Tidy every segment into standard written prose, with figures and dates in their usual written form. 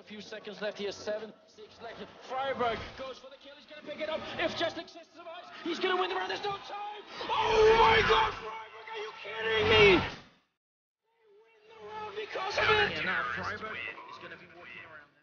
A few seconds left here, 7, 6 left. Freiburg goes for the kill, he's going to pick it up. If Jesnik survives, he's going to win the round, there's no time. Oh my God, Freiburg, are you kidding me? They win the round because of it. Yeah, now Freiburg is going to be walking around there.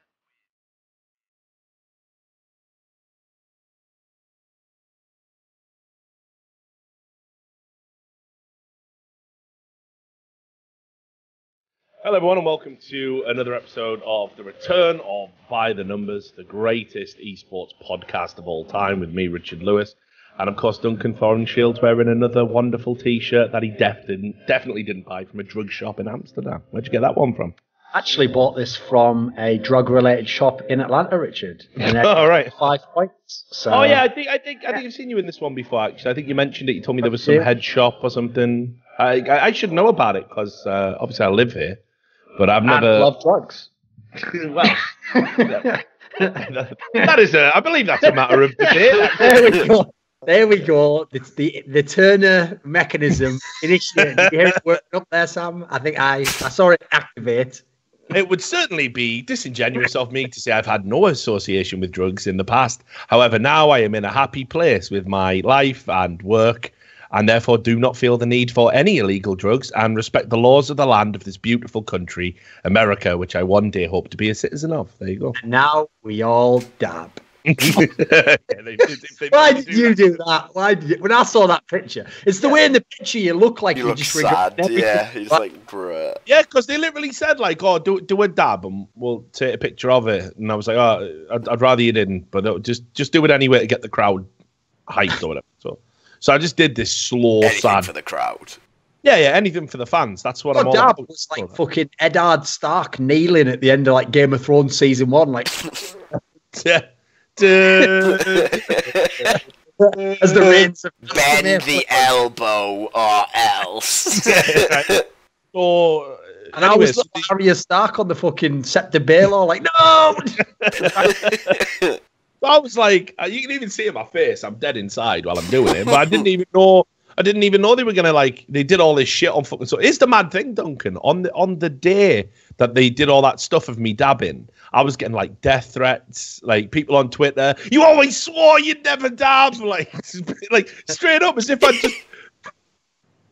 Hello everyone and welcome to another episode of the return of By the Numbers, the greatest esports podcast of all time, with me, Richard Lewis, and of course Duncan Thornshield, wearing another wonderful t-shirt that he definitely didn't buy from a drug shop in Amsterdam. Where'd you get that one from? Actually bought this from a drug-related shop in Atlanta, Richard. All right. 5 points. So. Oh yeah, I think I've seen you in this one before. Actually, I think you mentioned it. You told me there was some head shop or something. I should know about it because obviously I live here. But I've never. I love drugs. Well, that is I believe that's a matter of debate. There we go. It's the Turner mechanism initiated. You hear it working up there, Sam? I think I saw it activate. It would certainly be disingenuous of me to say I've had no association with drugs in the past. However, now I am in a happy place with my life and work, and therefore do not feel the need for any illegal drugs and respect the laws of the land of this beautiful country, America, which I one day hope to be a citizen of. There you go. And now we all dab. Why did you do that? Why did you? When I saw that picture, it's the way in the picture you look like you just sad. Yeah, he's like, bruh. Yeah, because they literally said like, "Oh, do a dab, and we'll take a picture of it." And I was like, "Oh, I'd rather you didn't, but just do it anyway to get the crowd hyped or whatever." So I just did this slow, sad for the crowd. Yeah, anything for the fans. That's what I'm all about. It was like fucking Eddard Stark kneeling at the end of like Game of Thrones season 1, like yeah. As the reins of bend the elbow or else. So, and I was like Arya Stark on the fucking Scepter Baelor, like no. I was like, you can even see in my face, I'm dead inside while I'm doing it. But I didn't even know they were gonna like. They did all this shit on fucking. So here's the mad thing, Duncan. On the day that they did all that stuff of me dabbing, I was getting like death threats, like people on Twitter. You always swore you'd never dab, like straight up, as if I just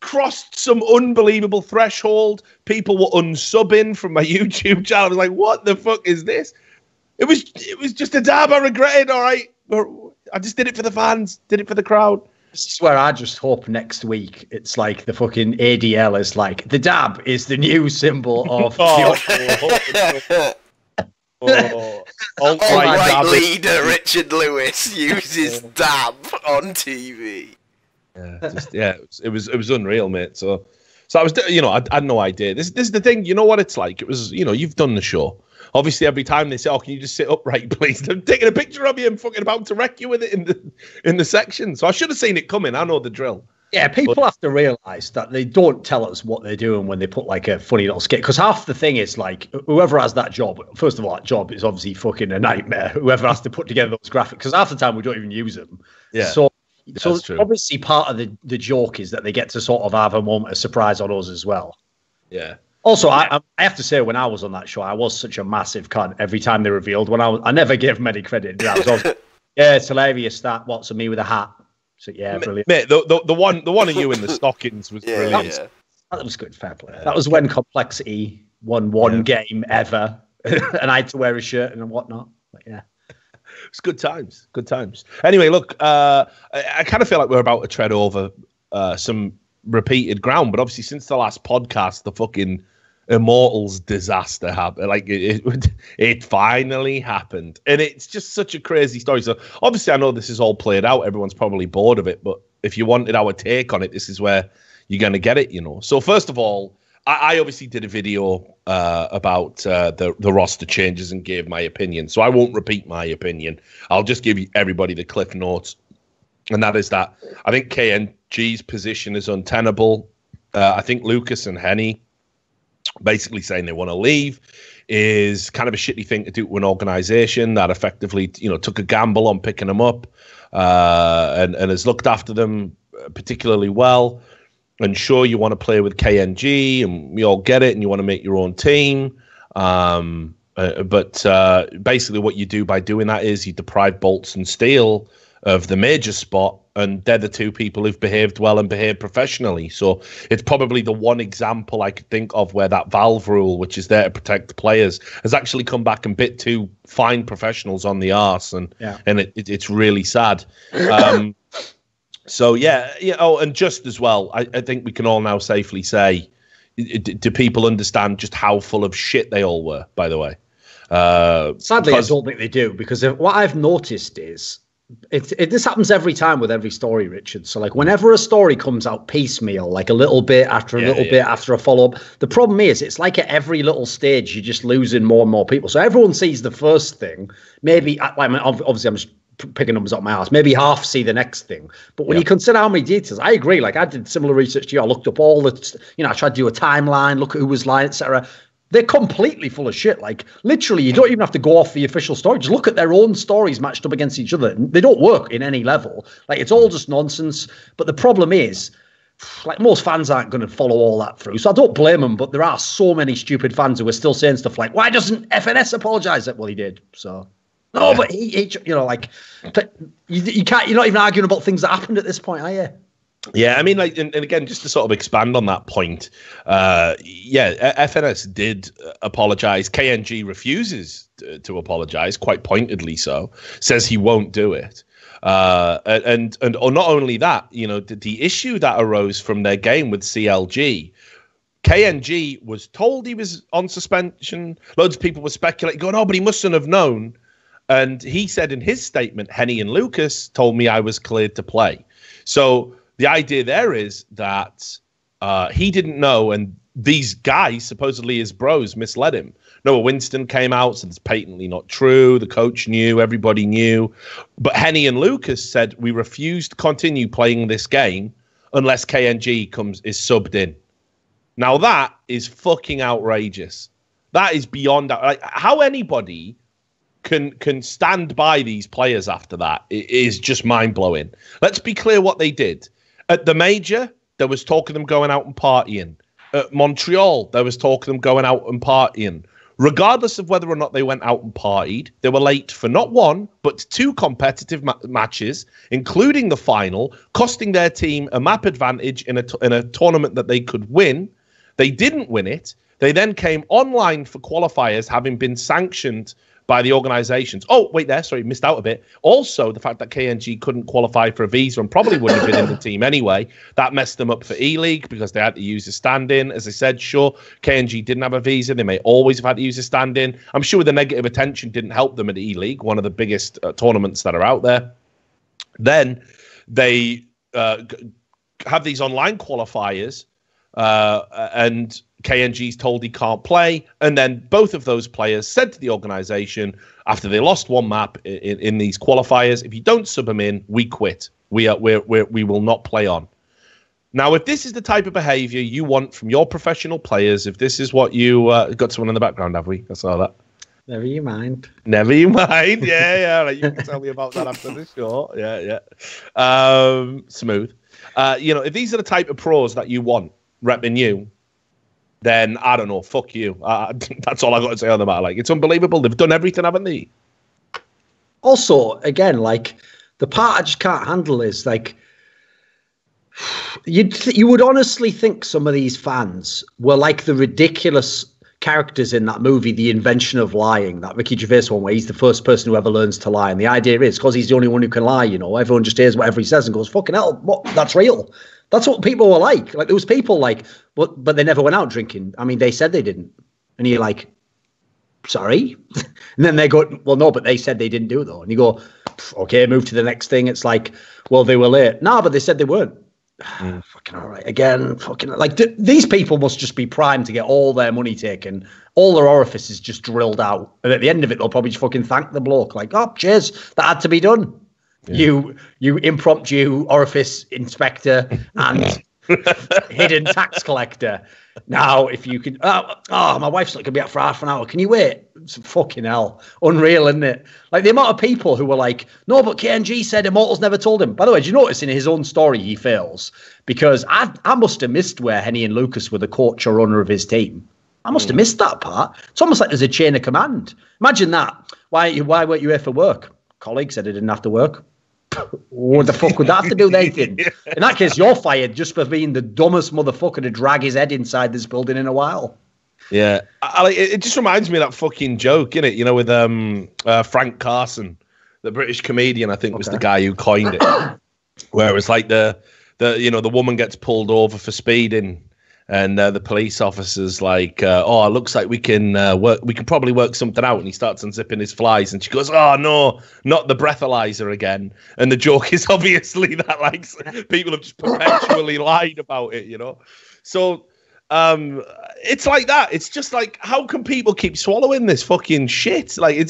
crossed some unbelievable threshold. People were unsubbing from my YouTube channel. I was like, what the fuck is this? It was just a dab. I regret it. All right, I just did it for the fans. Did it for the crowd. This is where I just hope next week it's like the fucking ADL is like the dab is the new symbol of. Alt-right leader Richard Lewis uses dab on TV. It was unreal, mate. So I was, I had no idea. This is the thing. You know what it's like. It was, you've done the show. Obviously, every time they say, "Oh, can you just sit upright, please?" I'm taking a picture of you and fucking about to wreck you with it in the section. So I should have seen it coming. I know the drill. Yeah, people have to realise that they don't tell us what they're doing when they put like a funny little skit. Because half the thing is like, whoever has that job, first of all, that job is obviously fucking a nightmare. Whoever has to put together those graphics, because half the time we don't even use them. Yeah. So obviously part of the joke is that they get to sort of have a moment of surprise on us as well. Yeah. Also, I have to say, when I was on that show, I was such a massive cunt every time they revealed. I never gave them any credit. I was always, yeah, it's hilarious that what's me with a hat. So yeah, brilliant. Mate, the one of you in the stockings was brilliant. Yeah. That was good, fair play. That was when Complexity won one game ever, and I had to wear a shirt and whatnot. But yeah. It's good times. Good times. Anyway, look, I kind of feel like we're about to tread over some repeated ground, but obviously since the last podcast, the fucking Immortals disaster happened. Like it finally happened, and it's just such a crazy story. So obviously, I know this is all played out. Everyone's probably bored of it, but if you wanted our take on it, this is where you're going to get it. So first of all, I obviously did a video about the roster changes and gave my opinion. So I won't repeat my opinion. I'll just give everybody the cliff notes, and that is that I think KNG's position is untenable. I think Lucas and Henny basically saying they want to leave is kind of a shitty thing to do to an organization that effectively, took a gamble on picking them up and has looked after them particularly well. And sure, you want to play with KNG, and we all get it, and you want to make your own team. But basically what you do by doing that is you deprive Bolts and Steele of the major spot, and they're the two people who've behaved well and behaved professionally. So it's probably the one example I could think of where that valve rule, which is there to protect players, has actually come back and bit too fine professionals on the arse, and it's really sad. So yeah. Oh, and just as well, I think we can all now safely say, do people understand just how full of shit they all were? By the way, sadly, I don't think they do, because what I've noticed is. This happens every time with every story, Richard. So, like, whenever a story comes out piecemeal, like a little bit after a little bit after a follow-up, the problem is it's like at every little stage, you're just losing more and more people. So everyone sees the first thing. Maybe, obviously, I'm just picking numbers up my ass. Maybe half see the next thing. But when you consider how many details, I agree. Like, I did similar research to you. I looked up all the, I tried to do a timeline, look at who was lying, etc. They're completely full of shit. Like, literally, you don't even have to go off the official story. Just look at their own stories matched up against each other. They don't work in any level. Like, it's all just nonsense. But the problem is, like, most fans aren't going to follow all that through. So I don't blame them, but there are so many stupid fans who are still saying stuff like, why doesn't FNS apologise? Well, he did. So, no, but he but you can't, you're not even arguing about things that happened at this point, are you? Yeah, I mean, like, and again, just to sort of expand on that point, FNS did apologize. KNG refuses to apologize, quite pointedly so, says he won't do it. And not only that, the issue that arose from their game with CLG, KNG was told he was on suspension. Loads of people were speculating, going, oh, but he mustn't have known. And he said in his statement, Henny and Lucas told me I was cleared to play. So the idea there is that he didn't know, and these guys, supposedly his bros, misled him. Noah Winston came out, said it's patently not true. The coach knew, everybody knew. But Henny and Lucas said, we refuse to continue playing this game unless KNG is subbed in. Now that is fucking outrageous. That is beyond, like, how anybody can stand by these players after that is just mind-blowing. Let's be clear what they did. At the major, there was talk of them going out and partying. At Montreal, there was talk of them going out and partying. Regardless of whether or not they went out and partied, they were late for not one, but two competitive matches, including the final, costing their team a map advantage in a tournament that they could win. They didn't win it. They then came online for qualifiers, having been sanctioned by the organizations. Oh, wait there. Sorry, missed out a bit. Also, the fact that KNG couldn't qualify for a visa and probably wouldn't have been in the team anyway, that messed them up for E-League because they had to use a stand-in. As I said, sure, KNG didn't have a visa. They may always have had to use a stand-in. I'm sure the negative attention didn't help them at E-League, one of the biggest tournaments that are out there. Then they have these online qualifiers, and KNG's told he can't play, and then both of those players said to the organization after they lost one map in these qualifiers, if you don't sub them in, we quit. We will not play on. Now, if this is the type of behavior you want from your professional players, if this is what you got someone in the background, have we? I saw that. Never you mind. Never you mind. Yeah. Like, you can tell me about that after the show. Yeah. Smooth. If these are the type of pros that you want repping you, then I don't know, fuck you. That's all I got to say on the matter. Like, it's unbelievable. They've done everything, haven't they? Also, again, like, the part I just can't handle is, like, you would honestly think some of these fans were like the ridiculous characters in that movie, The Invention of Lying, that Ricky Gervais one where he's the first person who ever learns to lie. And the idea is, because he's the only one who can lie, everyone just hears whatever he says and goes, fucking hell, what? That's real. That's what people were like. Like, there was people like, but they never went out drinking. I mean, they said they didn't. And you're like, sorry? And then they go, well, no, but they said they didn't do it, though. And you go, okay, move to the next thing. It's like, well, they were late. No, but they said they weren't. Fucking all right. Again, fucking, like, these people must just be primed to get all their money taken, all their orifices just drilled out. And at the end of it, they'll probably just fucking thank the bloke. Like, oh, cheers, that had to be done. Yeah. You impromptu orifice inspector and hidden tax collector. Now, if you could, my wife's not gonna be up for half an hour. Can you wait? It's fucking hell, unreal, isn't it? Like, the amount of people who were like, no, but KNG said Immortals never told him. By the way, did you notice in his own story he fails? Because I must have missed where Henny and Lucas were the coach or owner of his team. I must have missed that part. It's almost like there's a chain of command. Imagine that. Why weren't you here for work? Colleague said I didn't have to work. What the fuck would that have to do with anything? In that case, you're fired just for being the dumbest motherfucker to drag his head inside this building in a while. Yeah, it just reminds me of that fucking joke, innit? You know, with Frank Carson, the British comedian, I think was the guy who coined it, where it was like the woman gets pulled over for speeding, and the police officer's like, "Oh, it looks like we can probably work something out." And he starts unzipping his flies, and she goes, "Oh no, not the breathalyzer again." And the joke is obviously that like people have just perpetually lied about it, you know. So it's like that. It's just like, how can people keep swallowing this fucking shit? Like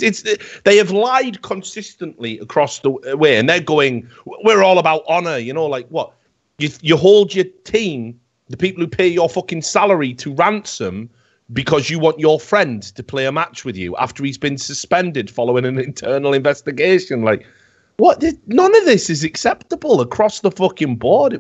they have lied consistently across the way, and they're going, "We're all about honor," you know, like what? You hold your team, the people who pay your fucking salary, to ransom because you want your friend to play a match with you after he's been suspended following an internal investigation. Like, what? None of this is acceptable across the fucking board.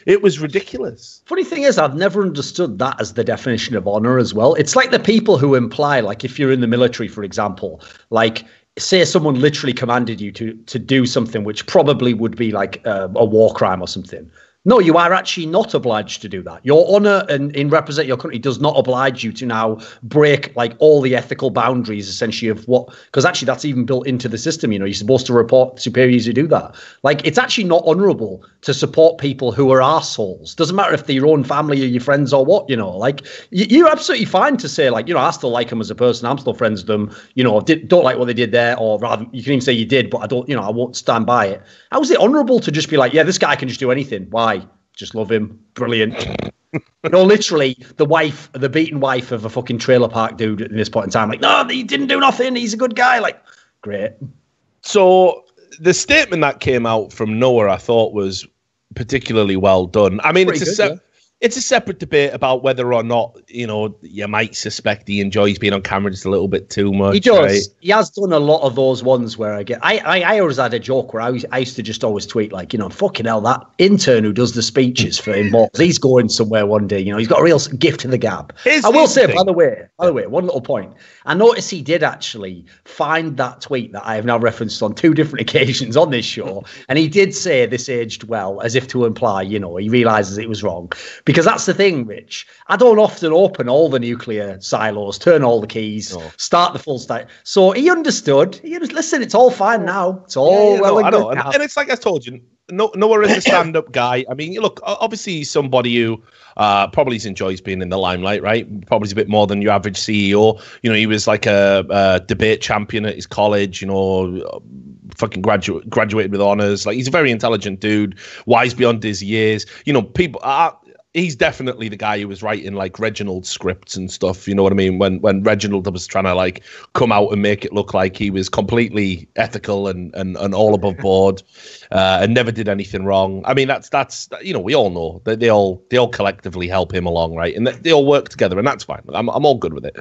It was ridiculous. Funny thing is, I've never understood that as the definition of honor as well. It's like the people who imply, like if you're in the military, for example, like say someone literally commanded you to do something which probably would be like a war crime or something. No, you are actually not obliged to do that. Your honour and in represent your country does not oblige you to now break like all the ethical boundaries essentially of what, because actually that's even built into the system. You know, you're supposed to report superiors who do that. Like, it's actually not honourable to support people who are arseholes. Doesn't matter if they're your own family or your friends or what, you know, like you're absolutely fine to say like, you know, I still like them as a person. I'm still friends with them. You know, don't like what they did there, or rather you can even say you did, but I don't, you know, I won't stand by it. How is it honourable to just be like, yeah, this guy can just do anything? Why? Just love him. Brilliant. You know, literally the beaten wife of a fucking trailer park dude at this point in time. Like, no, he didn't do nothing. He's a good guy. Like, great. So the statement that came out from Noah, I thought was particularly well done. I mean, it's a separate debate about whether or not, you know, you might suspect he enjoys being on camera just a little bit too much. He does. Right? He has done a lot of those ones where I always had a joke where I used to just always tweet like, you know, fucking hell, that intern who does the speeches for Immortals, he's going somewhere one day. You know, he's got a real gift to the gab. I will say, by the way, one little point. I noticed he did actually find that tweet that I have now referenced on 2 different occasions on this show. And he did say this aged well, as if to imply, you know, he realizes it was wrong. Because that's the thing, Rich. I don't often open all the nuclear silos, turn all the keys, start the full stack. So he understood. Listen, it's all fine now. It's all I know. And it's like I told you, Noah is a stand-up guy. I mean, look, obviously he's somebody who probably enjoys being in the limelight, right? Probably a bit more than your average CEO. You know, he was like a debate champion at his college, you know, fucking graduated with honors. Like, he's a very intelligent dude, wise beyond his years. You know, people are... He's definitely the guy who was writing like Reginald scripts and stuff. You know what I mean? When Reginald was trying to like come out and make it look like he was completely ethical and all above board, and never did anything wrong. I mean, that's you know, we all know that they all collectively help him along, right? And they all work together, and that's fine. I'm all good with it.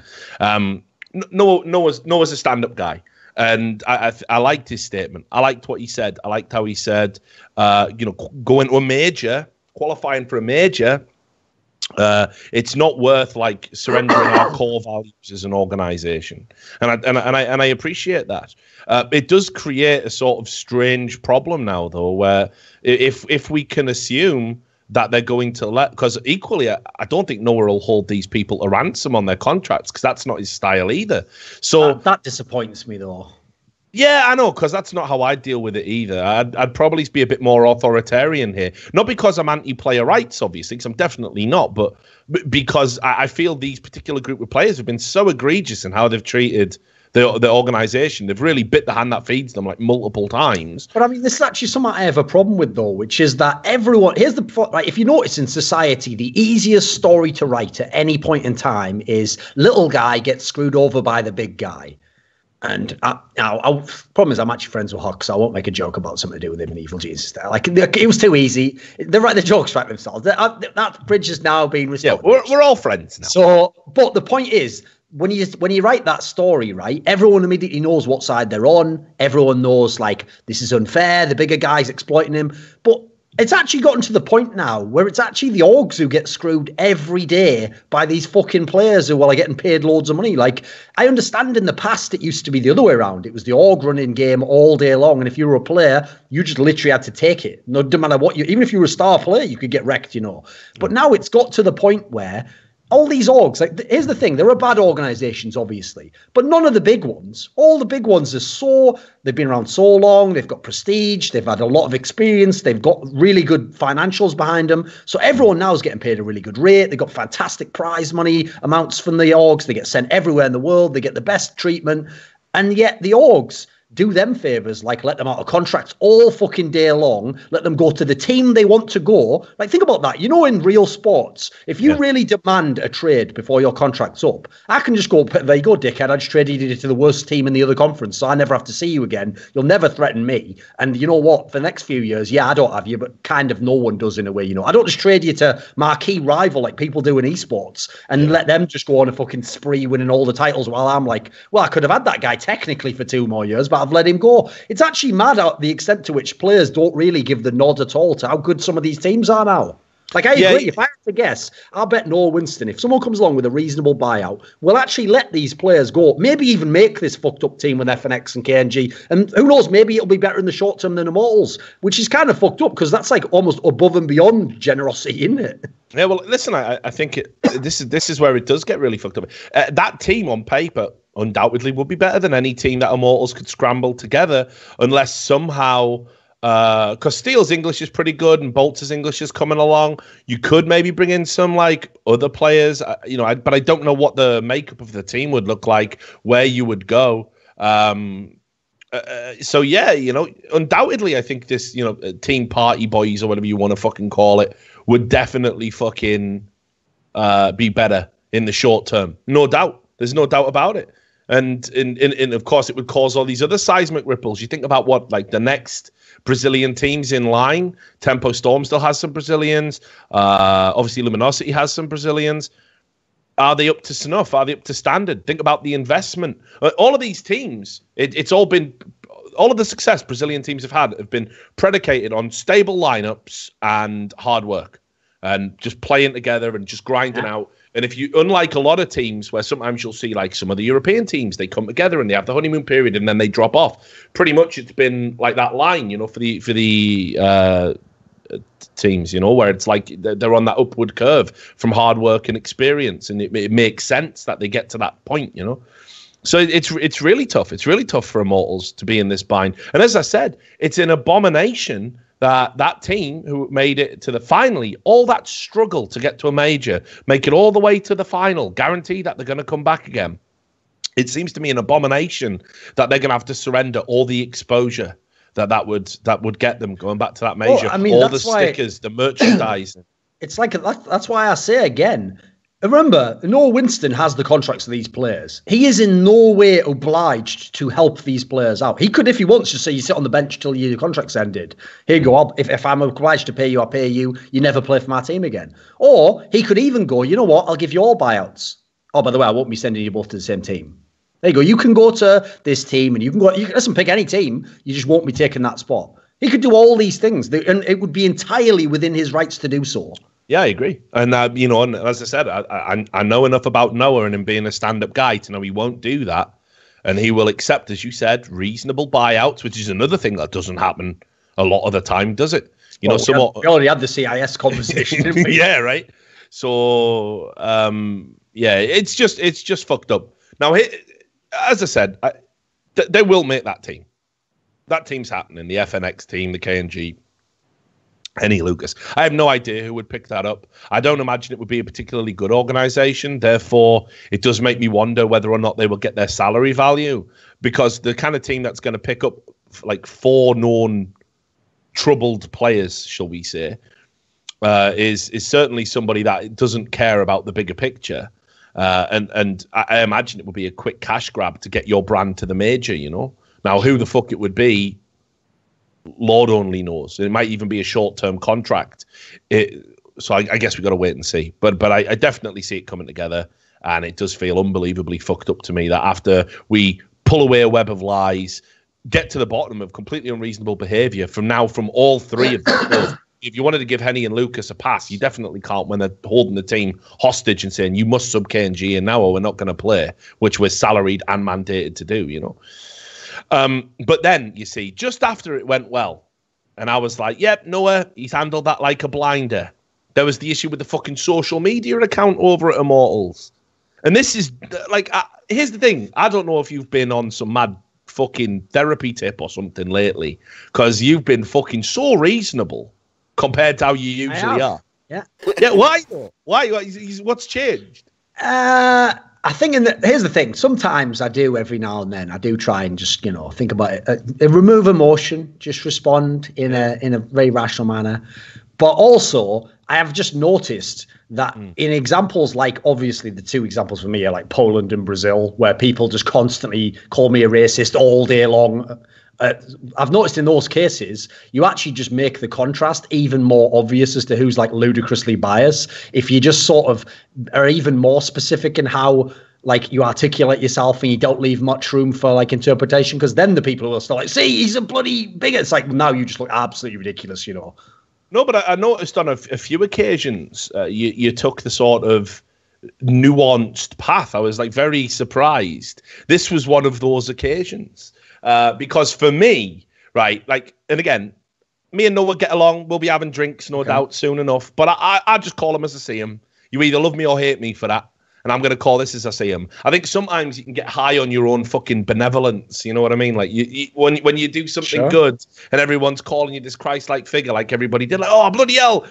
Noah's a stand-up guy. And I liked his statement. I liked what he said. I liked how he said, you know, going to a major, qualifying for a major, it's not worth like surrendering our core values as an organization. And I appreciate that. It does create a sort of strange problem now, though, where if we can assume that they're going to because equally, I don't think Noah will hold these people a ransom on their contracts, because that's not his style either. So that disappoints me, though. Yeah, I know, because that's not how I deal with it either. I'd probably be a bit more authoritarian here. Not because I'm anti-player rights, obviously, because I'm definitely not, but because I feel these particular group of players have been so egregious in how they've treated the organisation. They've really bit the hand that feeds them like multiple times. But I mean, this is actually something I have a problem with, though, which is that everyone... Here's the... Like, if you notice in society, the easiest story to write at any point in time is little guy gets screwed over by the big guy. And problem is, I'm actually friends with Hawk, so I won't make a joke about something to do with him and Evil Jesus there. Like, it was too easy. The jokes write themselves. That bridge is now being restored. Yeah, we're all friends now. So, but the point is, when you write that story, right, everyone immediately knows what side they're on. Everyone knows, like, this is unfair. The bigger guy's exploiting him. But It's actually gotten to the point now where it's actually the orgs who get screwed every day by these fucking players who are getting paid loads of money. Like, I understand in the past it used to be the other way around. It was the org running game all day long, and if you were a player, you just literally had to take it. No matter what even if you were a star player, you could get wrecked, But now it's got to the point where all these orgs, here's the thing, there are bad organizations, obviously, but none of the big ones. All the big ones they've been around so long, they've got prestige, they've had a lot of experience, they've got really good financials behind them. So everyone now is getting paid a really good rate. They've got fantastic prize money amounts from the orgs. They get sent everywhere in the world. They get the best treatment. And yet the orgs do them favors, like let them out of contracts all fucking day long, let them go to the team they want to go. Like, think about that. In real sports, if you really demand a trade before your contract's up, I can just go, there you go, dickhead, I just traded you to the worst team in the other conference, so I never have to see you again. You'll never threaten me. And you know what? For the next few years, I don't have you, but kind of no one does in a way, I don't just trade you to marquee rival like people do in esports and let them just go on a fucking spree winning all the titles while I'm like, well, I could have had that guy technically for 2 more years, but I've let him go. It's actually mad at the extent to which players don't really give the nod at all to how good some of these teams are now. Like, I agree. If I had to guess, I'll bet Noah Winston, if someone comes along with a reasonable buyout, will actually let these players go. Maybe even make this fucked up team with FNX and KNG. And who knows, maybe it'll be better in the short term than Immortals, which is kind of fucked up because that's like almost above and beyond generosity, isn't it? Yeah, well, listen, I think this is where it does get really fucked up. That team on paper undoubtedly would be better than any team that Immortals could scramble together, unless somehow, because Steel's English is pretty good and Bolter's English is coming along, you could maybe bring in some other players, but I don't know what the makeup of the team would look like, where you would go. So yeah, undoubtedly, I think this, team party boys or whatever you want to fucking call it would definitely fucking be better in the short term. No doubt. There's no doubt about it. And of course, it would cause all these other seismic ripples. You think about what, the next Brazilian teams in line. Tempo Storm still has some Brazilians. Obviously, Luminosity has some Brazilians. Are they up to snuff? Are they up to standard? Think about the investment. All of these teams, it's all been... All of the success Brazilian teams have been predicated on stable lineups and hard work and just playing together and just grinding out. And if you, unlike a lot of teams where sometimes you'll see some of the European teams, they come together and they have the honeymoon period and then they drop off. Pretty much it's been like that line, for the teams, where it's like they're on that upward curve from hard work and experience. And it makes sense that they get to that point, So it's really tough. It's really tough for Immortals to be in this bind. And as I said, it's an abomination that team who made it to finally, all that struggle to get to a major, make it all the way to the final, guarantee that they're going to come back again. It seems to me an abomination that they're going to have to surrender all the exposure that would get them going back to that major. Well, all the stickers, the merchandising. It's like that's why I say again. Remember, Noah Winston has the contracts of these players. He is in no way obliged to help these players out. He could, if he wants, just say, you sit on the bench till your contract's ended. Here you go. If I'm obliged to pay you, I'll pay you. You never play for my team again. Or he could even go, you know what? I'll give you all buyouts. Oh, by the way, I won't be sending you both to the same team. There you go. You can go to this team and you can listen, pick any team. You just won't be taking that spot. He could do all these things and it would be entirely within his rights to do so. Yeah, I agree. And, and as I said, I know enough about Noah and him being a stand-up guy to know he won't do that. And he will accept, as you said, reasonable buyouts, which is another thing that doesn't happen a lot of the time, does it? We already had the CIS conversation, didn't we? Yeah, right. So, it's just fucked up. Now, as I said, they will make that team. That team's happening. The FNX team, the KNG. Henny Lucas. I have no idea who would pick that up. I don't imagine it would be a particularly good organization. Therefore, it does make me wonder whether or not they will get their salary value, because the kind of team that's going to pick up 4 known troubled players, shall we say, is certainly somebody that doesn't care about the bigger picture. And I imagine it would be a quick cash grab to get your brand to the major, Now, who the fuck it would be, Lord only knows. It might even be a short-term contract. So I guess we got to wait and see. But I definitely see it coming together, and it does feel unbelievably fucked up to me that after we pull away a web of lies, get to the bottom of completely unreasonable behaviour from all 3 of them, if you wanted to give Henny and Lucas a pass, you definitely can't when they're holding the team hostage and saying you must sub KNG in now or we're not going to play, which we're salaried and mandated to do, you know. But then, you see, just after it went well, and I was like, yep, Noah, he's handled that like a blinder. There was the issue with the fucking social media account over at Immortals. And this is, like, here's the thing. I don't know if you've been on some mad fucking therapy tip or something lately, because you've been fucking so reasonable compared to how you usually are. Yeah. Yeah, why though? Why? What's changed? I think here's the thing. Sometimes I do every now and then. I do try and just, you know, think about it. Remove emotion, just respond in a very rational manner. But also, I have just noticed that in examples like, obviously, the two examples for me are like Poland and Brazil, where people just constantly call me a racist all day long. I've noticed in those cases, you actually just make the contrast even more obvious as to who's like ludicrously biased. If you just sort of are even more specific in how like you articulate yourself and you don't leave much room for like interpretation, because then the people will start like, see, he's a bloody bigot. It's like, now you just look absolutely ridiculous, you know. No, but I noticed on a few occasions you took the sort of nuanced path. I was like very surprised. This was one of those occasions because for me, right, like, and again, me and Noah get along. We'll be having drinks, no doubt, soon enough. But I just call him as I see him. You either love me or hate me for that. And I'm going to call this as I see him. I think sometimes you can get high on your own fucking benevolence. You know what I mean? Like when you do something good and everyone's calling you this Christ-like figure, like everybody did, like, oh, bloody hell,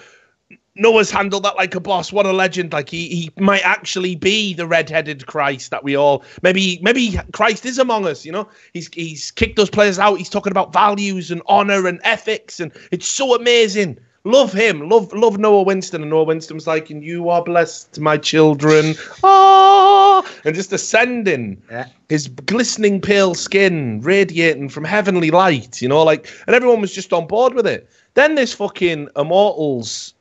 Noah's handled that like a boss. What a legend. Like he might actually be the red-headed Christ that we all, maybe Christ is among us, you know? He's kicked those players out. He's talking about values and honor and ethics. And it's so amazing. Love him. Love Noah Winston. And Noah Winston's like, and you are blessed, my children. Ah! And just ascending. Yeah. His glistening pale skin radiating from heavenly light, you know, like, and everyone was just on board with it. Then this fucking Immortals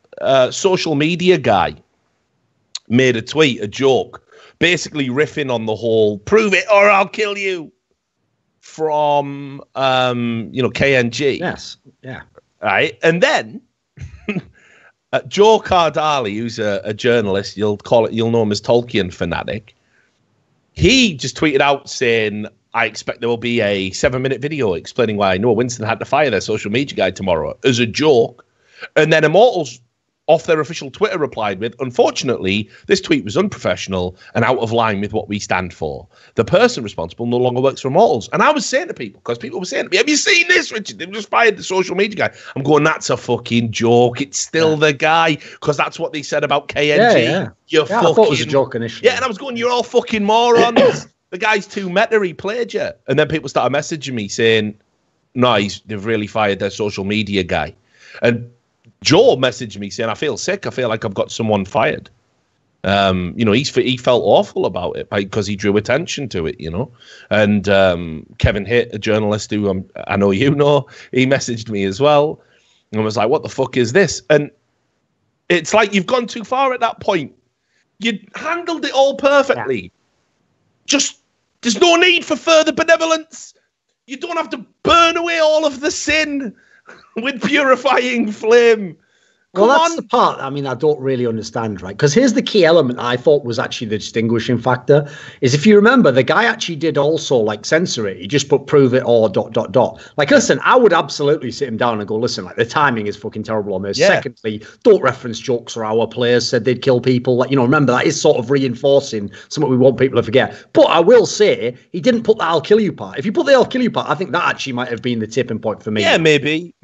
social media guy made a tweet, a joke, basically riffing on the whole prove it or I'll kill you from KNG. Yes. Yeah. Right. And then Joe Cardali, who's a journalist, you'll know him as Tolkien fanatic. He just tweeted out saying, I expect there will be a 7-minute video explaining why Noah Winston had to fire their social media guy tomorrow as a joke. And then Immortals, off their official Twitter, replied with, unfortunately, this tweet was unprofessional and out of line with what we stand for. The person responsible no longer works for Immortals. And I was saying to people, because people were saying to me, have you seen this, Richard? They've just fired the social media guy. I'm going, that's a fucking joke. It's still the guy, because that's what they said about KNG. Yeah. You're fucking, I thought it was a joke initially. Yeah, and I was going, you're all fucking morons. The guy's too meta, he played you. And then people started messaging me saying, no, they've really fired their social media guy. And Joe messaged me saying, I feel sick. I feel like I've got someone fired. He felt awful about it because he drew attention to it, you know. And Kevin Hitt, a journalist who I know you know, he messaged me as well and was like, what the fuck is this? And it's like you've gone too far at that point. You handled it all perfectly. Yeah. Just, there's no need for further benevolence. You don't have to burn away all of the sin with purifying flame. Well, that's the part, I mean, I don't really understand, right? Because here's the key element I thought was actually the distinguishing factor, is if you remember, the guy actually did also, like, censor it. He just put prove it or ... Like, listen, I would absolutely sit him down and go, listen, like, the timing is fucking terrible on this. Yeah. Secondly, don't reference jokes or our players said they'd kill people. Like, you know, remember, that is sort of reinforcing something we want people to forget. But I will say, he didn't put the I'll kill you part. If you put the I'll kill you part, I think that actually might have been the tipping point for me. Yeah, maybe.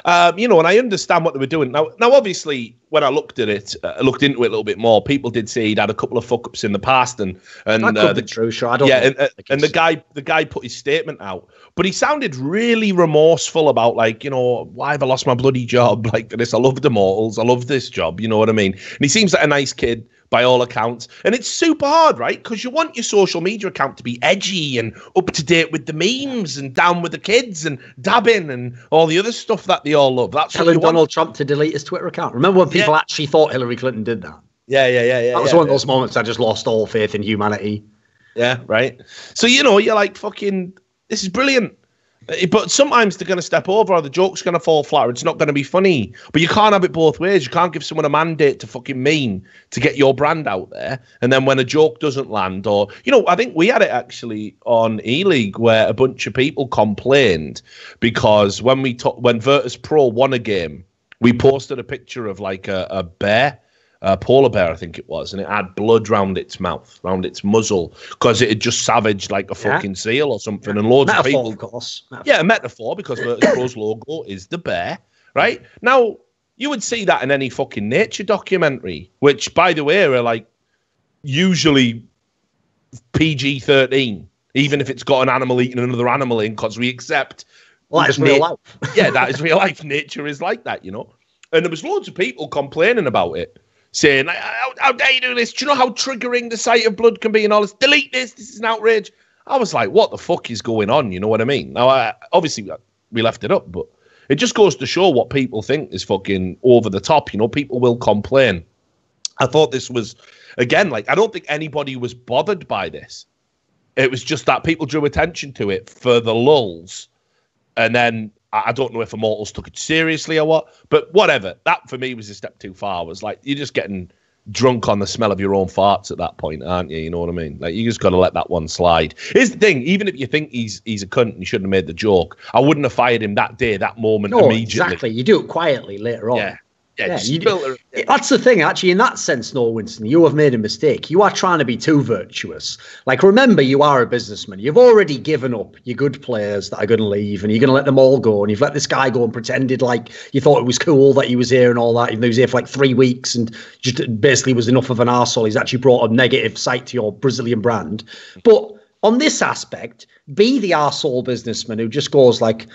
And I understand what they were doing. Now, obviously, when I looked at it, looked into it a little bit more, people did say he'd had a couple of fuck-ups in the past, and that could be true. Sure, I don't. Yeah, and the guy put his statement out, but he sounded really remorseful about, like, you know, why have I lost my bloody job like this? I loved Immortals, I love this job, you know what I mean? And he seems like a nice kid by all accounts, and it's super hard, right? Because you want your social media account to be edgy and up to date with the memes and down with the kids and dabbing and all the other stuff that they all love. That's telling Donald Trump to delete his Twitter account. Remember when people actually thought Hillary Clinton did that? Yeah. That was one of those moments I just lost all faith in humanity. Yeah, right. So, you know, you're like, fucking, this is brilliant. But sometimes they're going to step over, or the joke's going to fall flat, or it's not going to be funny. But you can't have it both ways. You can't give someone a mandate to fucking mean to get your brand out there, and then when a joke doesn't land, or I think we had it actually on E-League where a bunch of people complained because when Virtus Pro won a game, we posted a picture of like a bear. Polar bear, I think it was, and it had blood round its mouth, round its muzzle, because it had just savaged like a fucking seal or something. And loads of people, of course. Yeah, a metaphor, because Virtus Pro's logo is the bear, right? Now, you would see that in any fucking nature documentary, which, by the way, are like usually PG-13, even if it's got an animal eating another animal in, because we accept. Well, that is real life. Yeah, that is real life. Nature is like that, And there was loads of people complaining about it, saying, how dare you do this? Do you know how triggering the sight of blood can be and all this? Delete this. This is an outrage. I was like, what the fuck is going on? You know what I mean? Now, obviously, we left it up, but it just goes to show what people think is fucking over the top. People will complain. I thought this was, again, like, I don't think anybody was bothered by this. It was just that people drew attention to it for the lulz. And then I don't know if Immortals took it seriously or what, but whatever. That for me was a step too far. It was like, you're just getting drunk on the smell of your own farts at that point, aren't you? You know what I mean? Like, you just got to let that one slide. Here's the thing: even if you think he's a cunt and you shouldn't have made the joke, I wouldn't have fired him that day, that moment, immediately. Exactly. You do it quietly later on. Yeah. That's the thing, actually. In that sense, Noel Winston, you have made a mistake. You are trying to be too virtuous. Like, remember, you are a businessman. You've already given up your good players that are going to leave, and you're going to let them all go. And you've let this guy go and pretended like you thought it was cool that he was here and all that, even though he was here for like 3 weeks and just basically was enough of an arsehole. He's actually brought a negative sight to your Brazilian brand. But on this aspect, be the arsehole businessman who just goes like,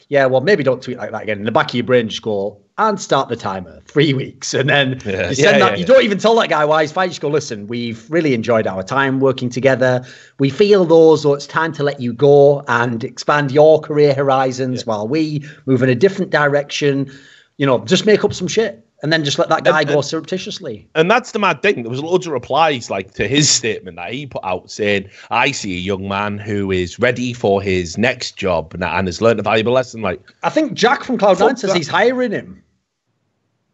yeah, well, maybe don't tweet like that again. In the back of your brain, just go and start the timer, 3 weeks. And then you send that. You don't even tell that guy why he's fine. You just go, listen, we've really enjoyed our time working together. We feel though it's time to let you go and expand your career horizons while we move in a different direction. Just make up some shit. And then just let that guy go surreptitiously. And that's the mad thing. There was loads of replies like to his statement that he put out saying, I see a young man who is ready for his next job and has learned a valuable lesson. Like, I think Jack from Cloud9 says he's hiring him.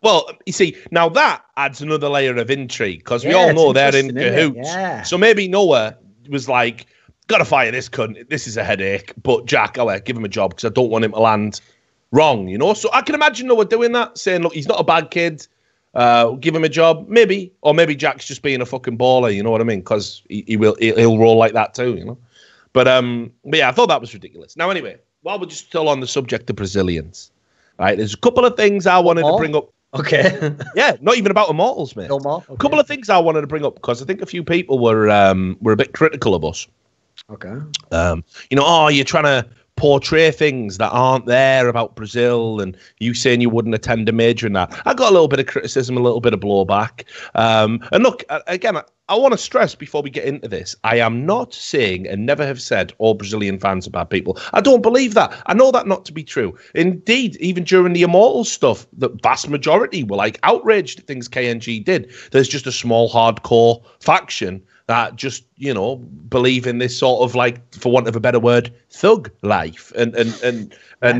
Well, you see, now that adds another layer of intrigue because we all know they're in cahoots. Yeah. So maybe Noah was like, gotta fire this cunt. This is a headache. But Jack, give him a job because I don't want him to land wrong, So I can imagine Noah doing that, saying, look, he's not a bad kid. Give him a job, maybe. Or maybe Jack's just being a fucking baller, you know what I mean? Because he'll roll like that too, But yeah, I thought that was ridiculous. Now, anyway, while we're just still on the subject of Brazilians, right, there's a couple of things I wanted to bring up. Okay. Yeah, not even about Immortals, mate. No more? Okay. A couple of things I wanted to bring up because I think a few people were a bit critical of us. Okay. You're trying to portray things that aren't there about Brazil and you saying you wouldn't attend a major and that. I got a little bit of criticism, a little bit of blowback. And look, again, I want to stress before we get into this, I am not saying and never have said all Brazilian fans are bad people. I don't believe that. I know that not to be true. Indeed, even during the Immortals stuff, the vast majority were like outraged at things KNG did. There's just a small hardcore faction that just, believe in this sort of like, for want of a better word, thug life. And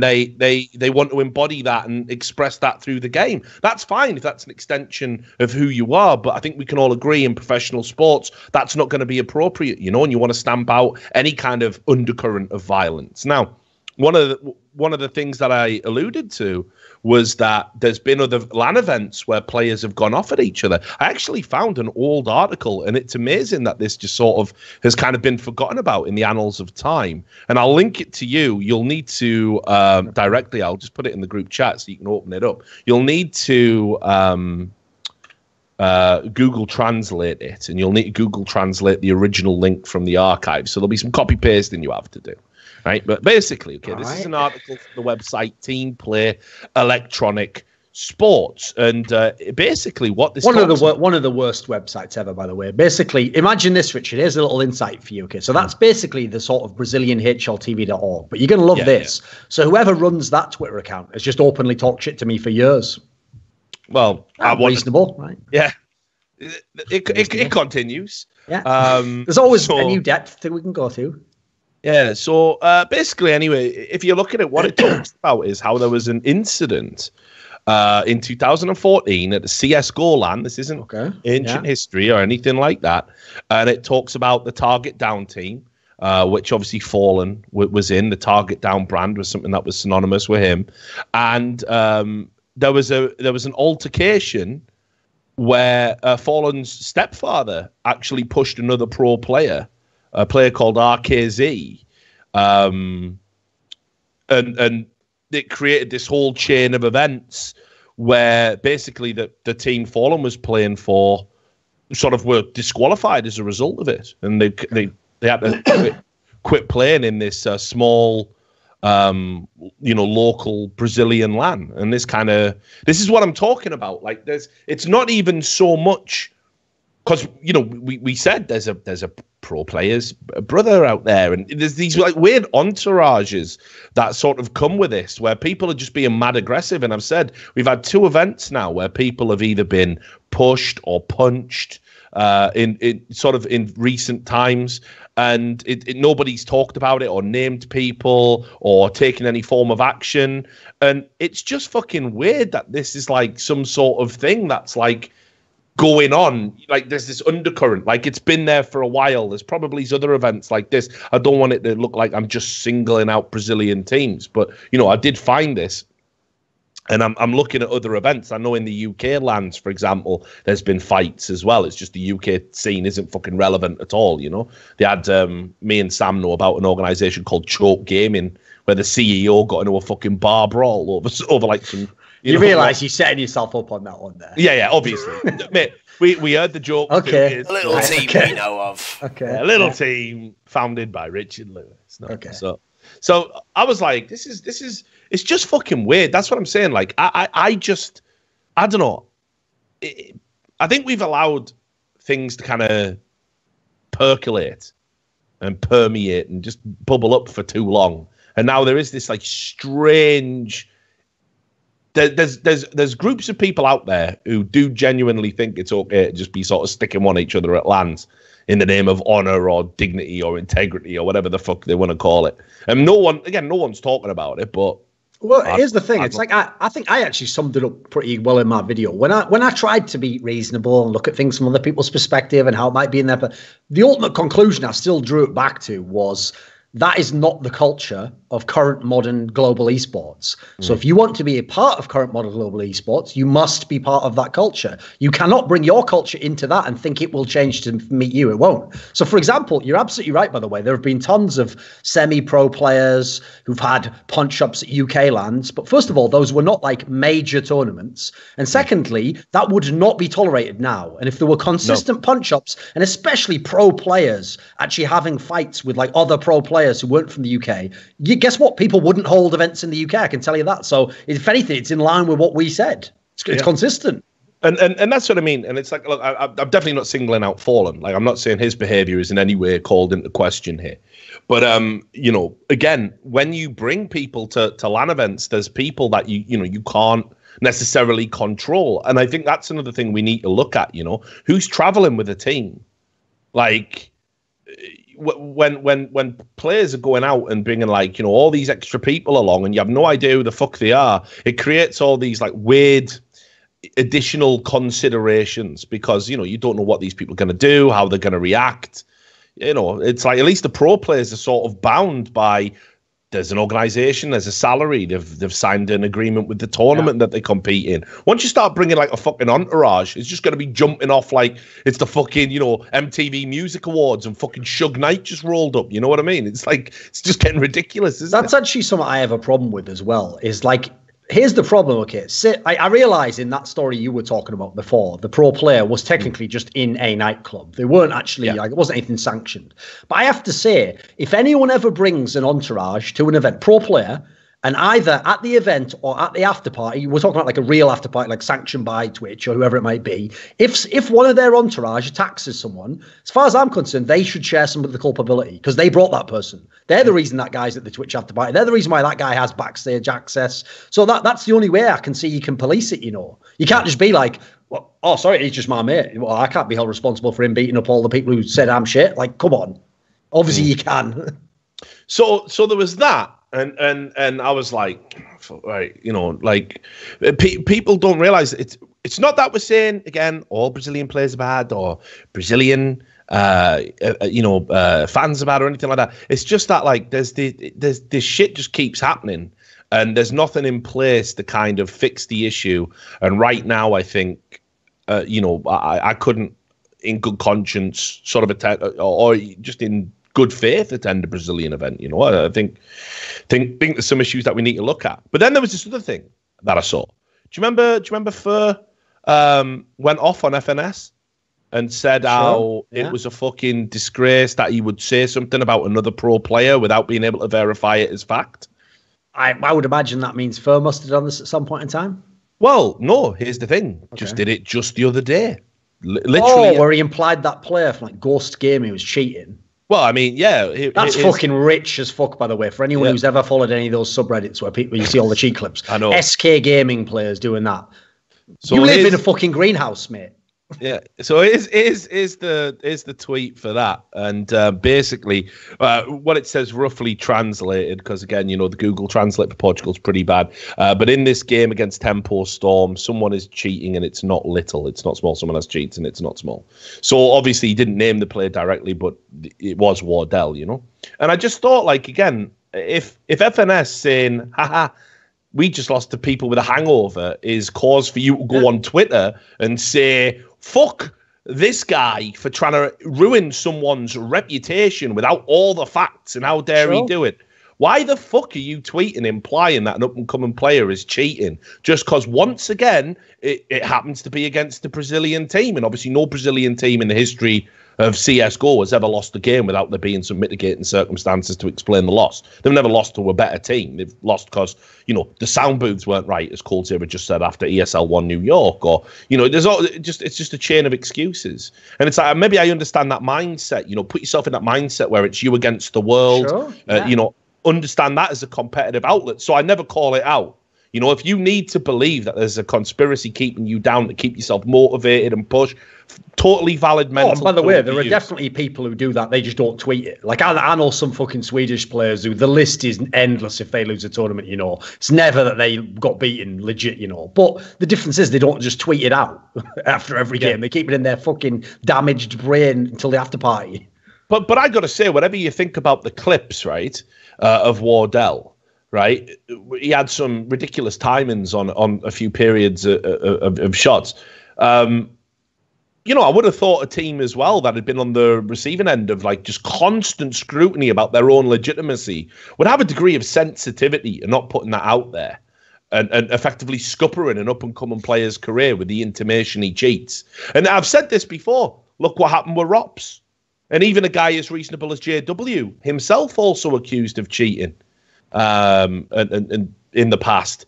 they want to embody that and express that through the game. That's fine if that's an extension of who you are. But I think we can all agree in professional sports, that's not going to be appropriate, and you want to stamp out any kind of undercurrent of violence. Now, one of the things that I alluded to was that there's been other LAN events where players have gone off at each other. I actually found an old article, and it's amazing that this just sort of has kind of been forgotten about in the annals of time. And I'll link it to you. You'll need to directly, I'll just put it in the group chat so you can open it up. You'll need to Google Translate it, and you'll need to Google Translate the original link from the archive. So there'll be some copy pasting you have to do. Right, but basically, this is an article from the website Team Play Electronic Sports, and basically what this one of the worst websites ever, by the way. Basically, imagine this, Richard. Here's a little insight for you. Okay, so that's basically the sort of Brazilian HLTV.org, but you're going to love this. Yeah. So whoever runs that Twitter account has just openly talked shit to me for years. Well, reasonable, right? Yeah, it continues. Yeah, there's always a new depth that we can go through. Yeah, so basically, anyway, if you look at it, what it talks about is how there was an incident in 2014 at the CSGO LAN. This isn't ancient history or anything like that. And it talks about the Target Down team, which obviously Fallen was in. The Target Down brand was something that was synonymous with him. And there was an altercation where Fallen's stepfather actually pushed another pro player, a player called RKZ, and it created this whole chain of events where basically the team Fallen was playing for sort of were disqualified as a result of it, and they had to quit playing in this small, local Brazilian LAN. And this is what I'm talking about. Like, it's not even so much because we said there's a pro player's brother out there, and there's these like weird entourages that sort of come with this, where people are just being mad aggressive. And I've said we've had 2 events now where people have either been pushed or punched in recent times, and nobody's talked about it or named people or taken any form of action. And it's just fucking weird that this is like some sort of thing that's like going on. Like, there's this undercurrent, like it's been there for a while. There's probably other events like this. I don't want it to look like I'm just singling out Brazilian teams, but I did find this. And I'm looking at other events. I know in the UK lands, for example, there's been fights as well. It's just the UK scene isn't fucking relevant at all, They had, me and Sam know about an organisation called Choke Gaming, where the CEO got into a fucking bar brawl over like some... You realise you're setting yourself up on that one there. Yeah, obviously. Mate, we heard the joke. Okay. A little team we know of. Okay. A little team founded by Richard Lewis. No, okay. So I was like, this is it's just fucking weird. That's what I'm saying. Like, I don't know. I think we've allowed things to kind of percolate and permeate and just bubble up for too long. And now there is this like strange... There's groups of people out there who do genuinely think it's okay to just be sort of sticking one each other at lands in the name of honor or dignity or integrity or whatever the fuck they want to call it. And no one's talking about it, but... Well, here's the thing. It's like, I think I actually summed it up pretty well in my video. When I tried to be reasonable and look at things from other people's perspective and how it might be in there, but the ultimate conclusion I still drew it back to was... that is not the culture of current modern global esports. So if you want to be a part of current modern global esports, you must be part of that culture. You cannot bring your culture into that and think it will change to meet you. It won't. So, for example, you're absolutely right, by the way. There have been tons of semi-pro players who've had punch-ups at UK lands. But first of all, those were not like major tournaments. And secondly, that would not be tolerated now. And if there were consistent punch-ups, and especially pro players actually having fights with like other pro players who weren't from the UK, guess what? People wouldn't hold events in the UK. I can tell you that. So if anything, it's in line with what we said. It's consistent. And that's what I mean. And it's like, look, I'm definitely not singling out Fallen. Like, I'm not saying his behavior is in any way called into question here. But, again, when you bring people to LAN events, there's people that you can't necessarily control. And I think that's another thing we need to look at, who's traveling with a team. Like, when players are going out and bringing like all these extra people along and you have no idea who the fuck they are, it creates all these like weird additional considerations because you don't know what these people are going to do, how they're going to react. It's like at least the pro players are sort of bound by there's an organization, there's a salary, they've signed an agreement with the tournament that they compete in. Once you start bringing like a fucking entourage, it's just going to be jumping off like it's the fucking, MTV Music Awards and fucking Suge Knight just rolled up. You know what I mean? It's like, it's just getting ridiculous, isn't it? That's actually something I have a problem with as well, is like, here's the problem, okay? I realize in that story you were talking about before, the pro player was technically just in a nightclub. They weren't actually, it wasn't anything sanctioned. But I have to say, if anyone ever brings an entourage to an event, pro player, and either at the event or at the after party, we're talking about like a real after party, like sanctioned by Twitch or whoever it might be. If one of their entourage taxes someone, as far as I'm concerned, they should share some of the culpability because they brought that person. They're the reason that guy's at the Twitch after party. They're the reason why that guy has backstage access. So that's the only way I can see you can police it. You can't just be like, well, oh, sorry, he's just my mate. Well, I can't be held responsible for him beating up all the people who said I'm shit. Like, come on. Obviously you can. So there was that, and I was like, right, you know, like people don't realize it's not that we're saying again all Brazilian players are bad or Brazilian fans are bad or anything like that. It's just that like there's this shit just keeps happening, and there's nothing in place to kind of fix the issue. And right now, I think I couldn't, in good conscience, sort of attend or just in good faith attend a Brazilian event. You know, I think there's some issues that we need to look at. But then there was this other thing that I saw. Do you remember Fur went off on FNS and said how it was a fucking disgrace that he would say something about another pro player without being able to verify it as fact? I would imagine that means Fur must have done this at some point in time. Well, no, here's the thing. Okay. Just did it just the other day. Literally. Where he implied that player from like Ghost Gaming was cheating. Well, I mean, yeah. That's fucking rich as fuck, by the way, for anyone who's ever followed any of those subreddits where you see all the cheat clips. I know. SK Gaming players doing that. So you live in a fucking greenhouse, mate. Yeah. So is the tweet for that, and basically what it says roughly translated, because again, you know, the Google Translate for Portugal is pretty bad. But in this game against Tempo Storm, someone is cheating, and it's not little, it's not small. Someone has cheats, and it's not small. So obviously, he didn't name the player directly, but it was Wardell, you know. And I just thought, like, again, if FNS saying, haha, we just lost to people with a hangover is cause for you to go on Twitter and say, fuck this guy for trying to ruin someone's reputation without all the facts, and how dare he do it? Why the fuck are you tweeting implying that an up-and-coming player is cheating? Just because, once again, it happens to be against the Brazilian team, and obviously no Brazilian team in the history of CSGO has ever lost a game without there being some mitigating circumstances to explain the loss. They've never lost to a better team. They've lost because, you know, the sound booths weren't right, as Cold Saber just said after ESL won New York, or, you know, it's just a chain of excuses. And it's like, maybe I understand that mindset, you know, put yourself in that mindset where it's you against the world, you know, understand that as a competitive outlet. So I never call it out. You know, if you need to believe that there's a conspiracy keeping you down to keep yourself motivated and push, totally valid mental. Oh, by the way, there are definitely people who do that. They just don't tweet it. Like, I know some fucking Swedish players who the list is endless if they lose a tournament, you know. It's never that they got beaten, legit, you know. But the difference is they don't just tweet it out after every game. They keep it in their fucking damaged brain until the after party. But I got to say, whatever you think about the clips, right, of Wardell, right, he had some ridiculous timings on a few periods of shots. You know, I would have thought a team as well that had been on the receiving end of like just constant scrutiny about their own legitimacy would have a degree of sensitivity and not putting that out there and effectively scuppering an up-and-coming player's career with the intimation he cheats. And I've said this before. Look what happened with Rops. And even a guy as reasonable as JW, himself also accused of cheating and in the past.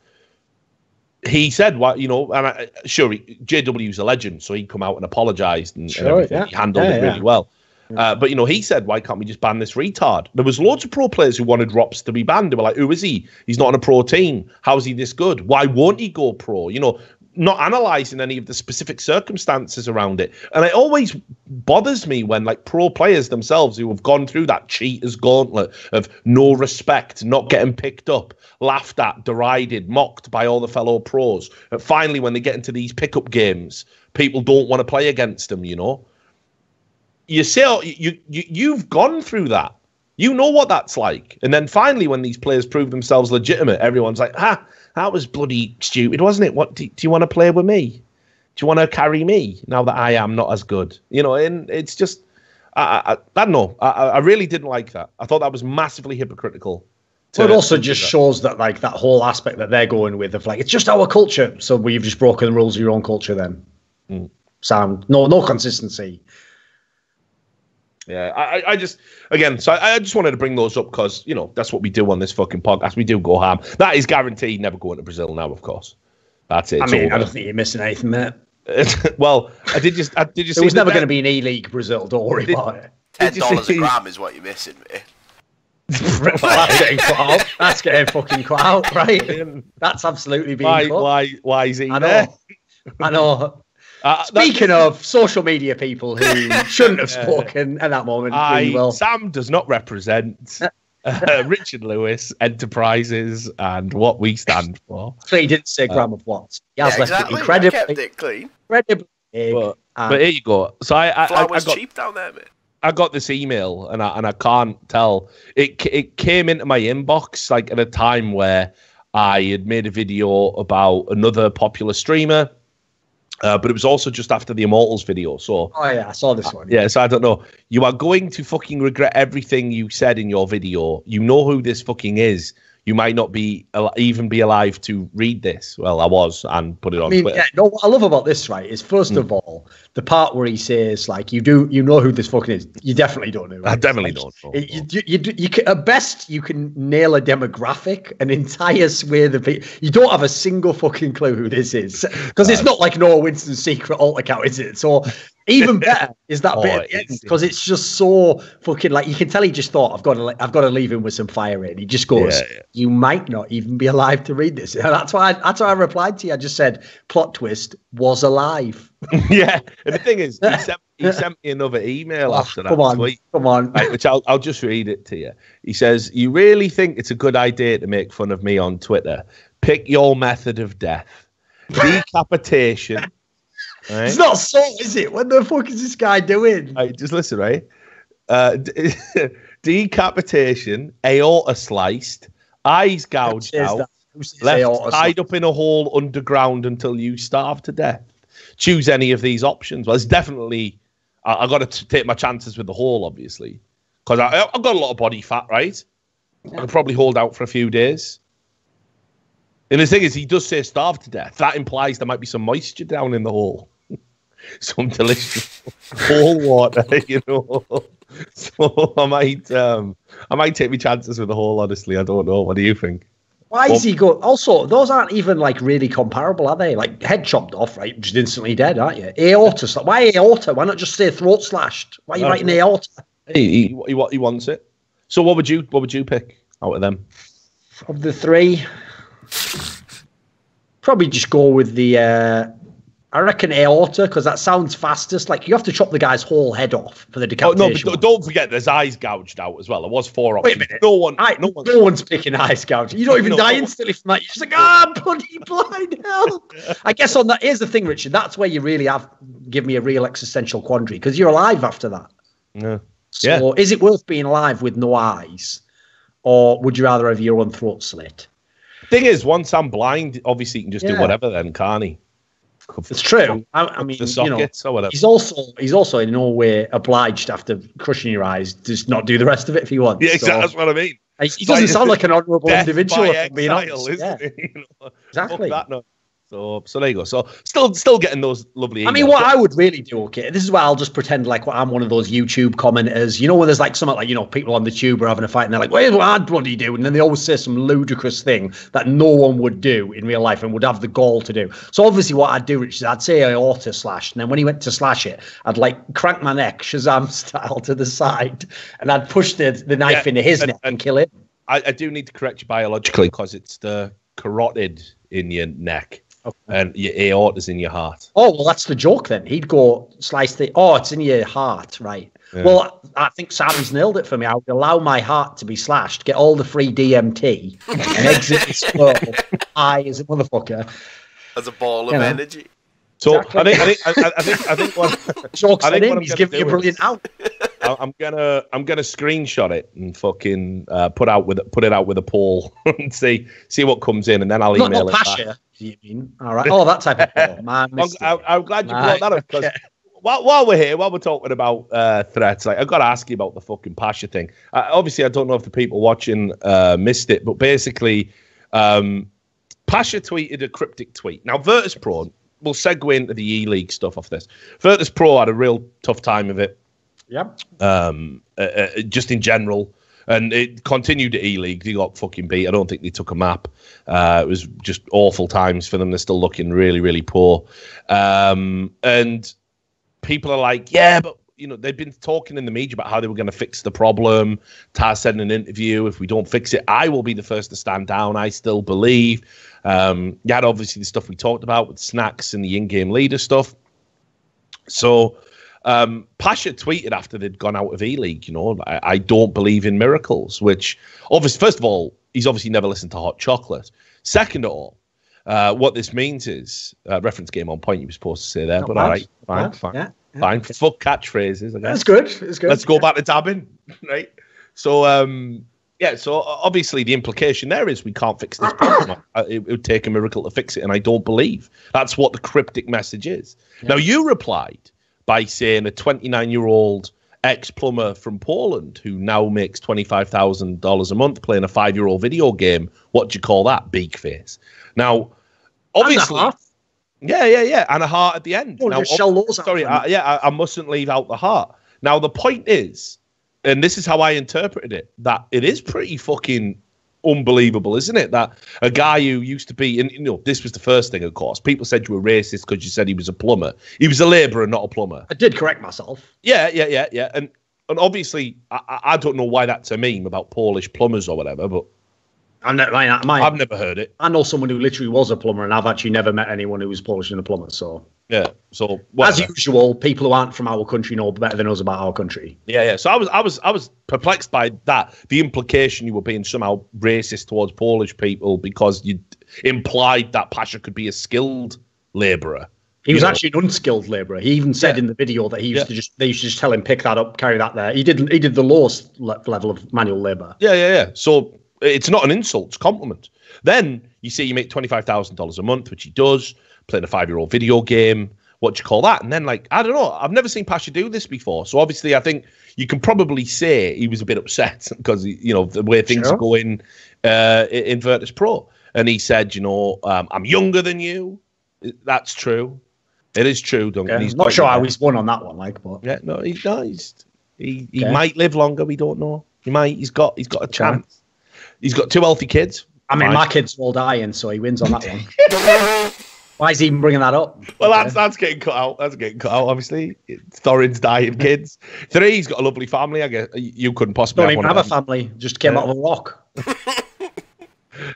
He said, "What you know?" And JW's a legend, so he'd come out and apologized and everything. Yeah. He handled it really well. But you know, he said, "Why can't we just ban this retard?" There was loads of pro players who wanted Rops to be banned. They were like, "Who is he? He's not on a pro team. How is he this good? Why won't he go pro?" You know, not analysing any of the specific circumstances around it. And it always bothers me when like pro players themselves who have gone through that cheater's gauntlet of no respect, not getting picked up, laughed at, derided, mocked by all the fellow pros. And finally, when they get into these pickup games, people don't want to play against them, you know. You say, you've gone through that. You know what that's like. And then finally, when these players prove themselves legitimate, everyone's like, that was bloody stupid, wasn't it? What do you want to play with me? Do you want to carry me now that I am not as good? You know, and it's just, I don't know. I really didn't like that. I thought that was massively hypocritical. But it also just shows that like that whole aspect that they're going with of like, it's just our culture. So we've just broken the rules of your own culture then. Sound, no consistency. Yeah, I just, again, so I just wanted to bring those up because, you know, that's what we do on this fucking podcast. We do go ham. That is guaranteed never going to Brazil now, of course. That's it. I mean, I don't think you're missing anything there. Well, did you see it was never going to be an E-League Brazil, don't worry about it. $10 a gram is what you're missing, mate. Well, that's getting cut out. That's getting fucking cut out, right? That's absolutely being cut. Why is he there? I know. Speaking of social media people who shouldn't have spoken at that moment, really well. Sam does not represent Richard Lewis, Enterprises, and what we stand for. So he didn't say gram of what. He has left exactly. it incredibly, I kept it clean. incredibly big. But here you go. So I Flour's got, cheap down there, mate. I got this email, and I can't tell. It came into my inbox like at a time where I had made a video about another popular streamer. But it was also just after the Immortals video. So, oh yeah, I saw this one. Yeah, so I don't know. You are going to fucking regret everything you said in your video. You know who this fucking is. You might not be even be alive to read this. Well, I was and put it on Twitter. Yeah, no, what I love about this, right, is first of all, the part where he says, like, you know who this fucking is. You definitely don't know. I definitely don't know. You can, at best, you can nail a demographic, an entire swathe of people. You don't have a single fucking clue who this is. Because it's not like Noah Winston's secret alt account, is it? So even better is that bit at the end, because it's just so fucking, like, you can tell he just thought, I've got to leave him with some fire in. He just goes, you might not even be alive to read this. And that's why I replied to you. I just said, plot twist, was alive. Yeah, and the thing is, he sent me another email after that tweet. Come on. Right, which I'll just read it to you. He says, "You really think it's a good idea to make fun of me on Twitter? Pick your method of death. Decapitation." Right? It's not so, is it? What the fuck is this guy doing? Right, just listen, right? Decapitation, aorta sliced, eyes gouged out, left tied up in a hole underground until you starve to death. Choose any of these options. Well, it's definitely, I got to take my chances with the hole, obviously, because I've got a lot of body fat, right? I could probably hold out for a few days. And the thing is, he does say starve to death. That implies there might be some moisture down in the hole. Some delicious hole water, you know. So I might take my chances with the hole, honestly. I don't know. What do you think? Why is he go? Also, those aren't even like really comparable, are they? Like head chopped off, right? Just instantly dead, aren't you? Aorta. Why aorta? Why not just say throat slashed? Why are you writing aorta? He wants it. So what would you pick out of them? Of the three, probably just go with the. I reckon aorta, because that sounds fastest. Like, you have to chop the guy's whole head off for the decapitation. Oh, no, but don't forget there's eyes gouged out as well. There was 4 options. Wait a minute. No one's picking eyes gouged. You don't even die instantly from that. You're just like, bloody blind hell. I guess on that, here's the thing, Richard. That's where you really have give me a real existential quandary, because you're alive after that. Yeah. So is it worth being alive with no eyes, or would you rather have your own throat slit? Thing is, once I'm blind, obviously you can just do whatever then, can't he? It's true. I mean, the sockets or whatever. He's also in no way obliged after crushing your eyes to just not do the rest of it if he wants. Yeah, exactly. That's what I mean. He doesn't sound like an honourable individual. Being honest, isn't he? You know, exactly. So there you go. So still getting those lovely emails. I mean, what I would really do, okay, this is why I'll just pretend like I'm one of those YouTube commenters. You know, where there's like something like, you know, people on the tube are having a fight and they're like, "Where's what I'd bloody do?" And then they always say some ludicrous thing that no one would do in real life and would have the gall to do. So obviously what I'd do, Rich, is I'd say aorta slash, and then when he went to slash it, I'd like crank my neck Shazam style to the side, and I'd push the knife into his neck and kill him. I do need to correct you biologically, because it's the carotid in your neck. Okay. And your aorta's in your heart. Oh, well, that's the joke then. He'd go slice it's in your heart, right? Yeah. Well, I think Sammy's nailed it for me. I would allow my heart to be slashed, get all the free DMT, and exit the skull high as a motherfucker. As a ball of energy. So exactly. I think what jokes on him. He's giving you a brilliant out. I'm gonna screenshot it and fucking put it out with a poll and see what comes in, and then I'll email it Pasha, back. Do you mean? All right. Oh, that type of poll. Man, I'm glad you brought that up, because while we're here, while we're talking about threats, like, I've got to ask you about the fucking Pasha thing. Obviously, I don't know if the people watching missed it, but basically, Pasha tweeted a cryptic tweet. Now, Virtus Pro, we'll segue into the E-League stuff off this. Virtus Pro had a real tough time of it. Yep. Just in general. And it continued at E-League. They got fucking beat. I don't think they took a map. It was just awful times for them. They're still looking really, really poor. And people are like, yeah, but, you know, they've been talking in the media about how they were going to fix the problem. Taz said in an interview, if we don't fix it, I will be the first to stand down. I still believe. You had obviously the stuff we talked about with snacks and the in-game leader stuff. So Pasha tweeted after they'd gone out of E-League, I don't believe in miracles, which obviously, first of all, he's obviously never listened to Hot Chocolate. Second of all, what this means is, reference game on point, you were supposed to say there, Not but bad. all right, fine. Yeah. Fine. Fuck catchphrases, I guess. That's good. It's good. Let's go back to dabbing, right? So, so obviously the implication there is we can't fix this problem. It would take a miracle to fix it, and I don't believe. That's what the cryptic message is. Yeah. Now, you replied by saying a 29-year-old ex-plumber from Poland who now makes $25,000 a month playing a 5-year-old video game. What do you call that? Beak face. Now, obviously... Yeah, and a heart at the end. Oh, now, I mustn't leave out the heart. Now, the point is, and this is how I interpreted it, that it is pretty fucking unbelievable, isn't it? That a guy who used to be, and this was the first thing, of course. People said you were racist because you said he was a plumber. He was a labourer, not a plumber. I did correct myself. Yeah. And obviously, I don't know why that's a meme about Polish plumbers or whatever, but I've never heard it. I know someone who literally was a plumber, and I've actually never met anyone who was Polish and a plumber. So yeah, so whatever. As usual, people who aren't from our country know better than us about our country. Yeah. So I was perplexed by that. The implication you were being somehow racist towards Polish people because you implied that Pasha could be a skilled labourer. He was actually an unskilled labourer. He even said in the video that they used to just tell him pick that up, carry that there. He did the lowest level of manual labour. Yeah. So it's not an insult, it's a compliment. Then you say you make $25,000 a month, which he does, playing a 5-year-old video game. What do you call that? And then, I don't know. I've never seen Pasha do this before. So obviously, I think you can probably say he was a bit upset because, the way things are going in Virtus Pro. And he said, I'm younger than you. That's true. It is true, Duncan. Okay. Not sure how he's won on that one, but yeah, no, he might live longer. We don't know. He might. He's got a chance. He's got 2 healthy kids. I mean, my kids are all dying, so he wins on that one. Why is he even bringing that up? Well, that's getting cut out. That's getting cut out, obviously. Thorin's dying kids. 3, he's got a lovely family. I guess you couldn't possibly don't even have a family. Just came out of a rock.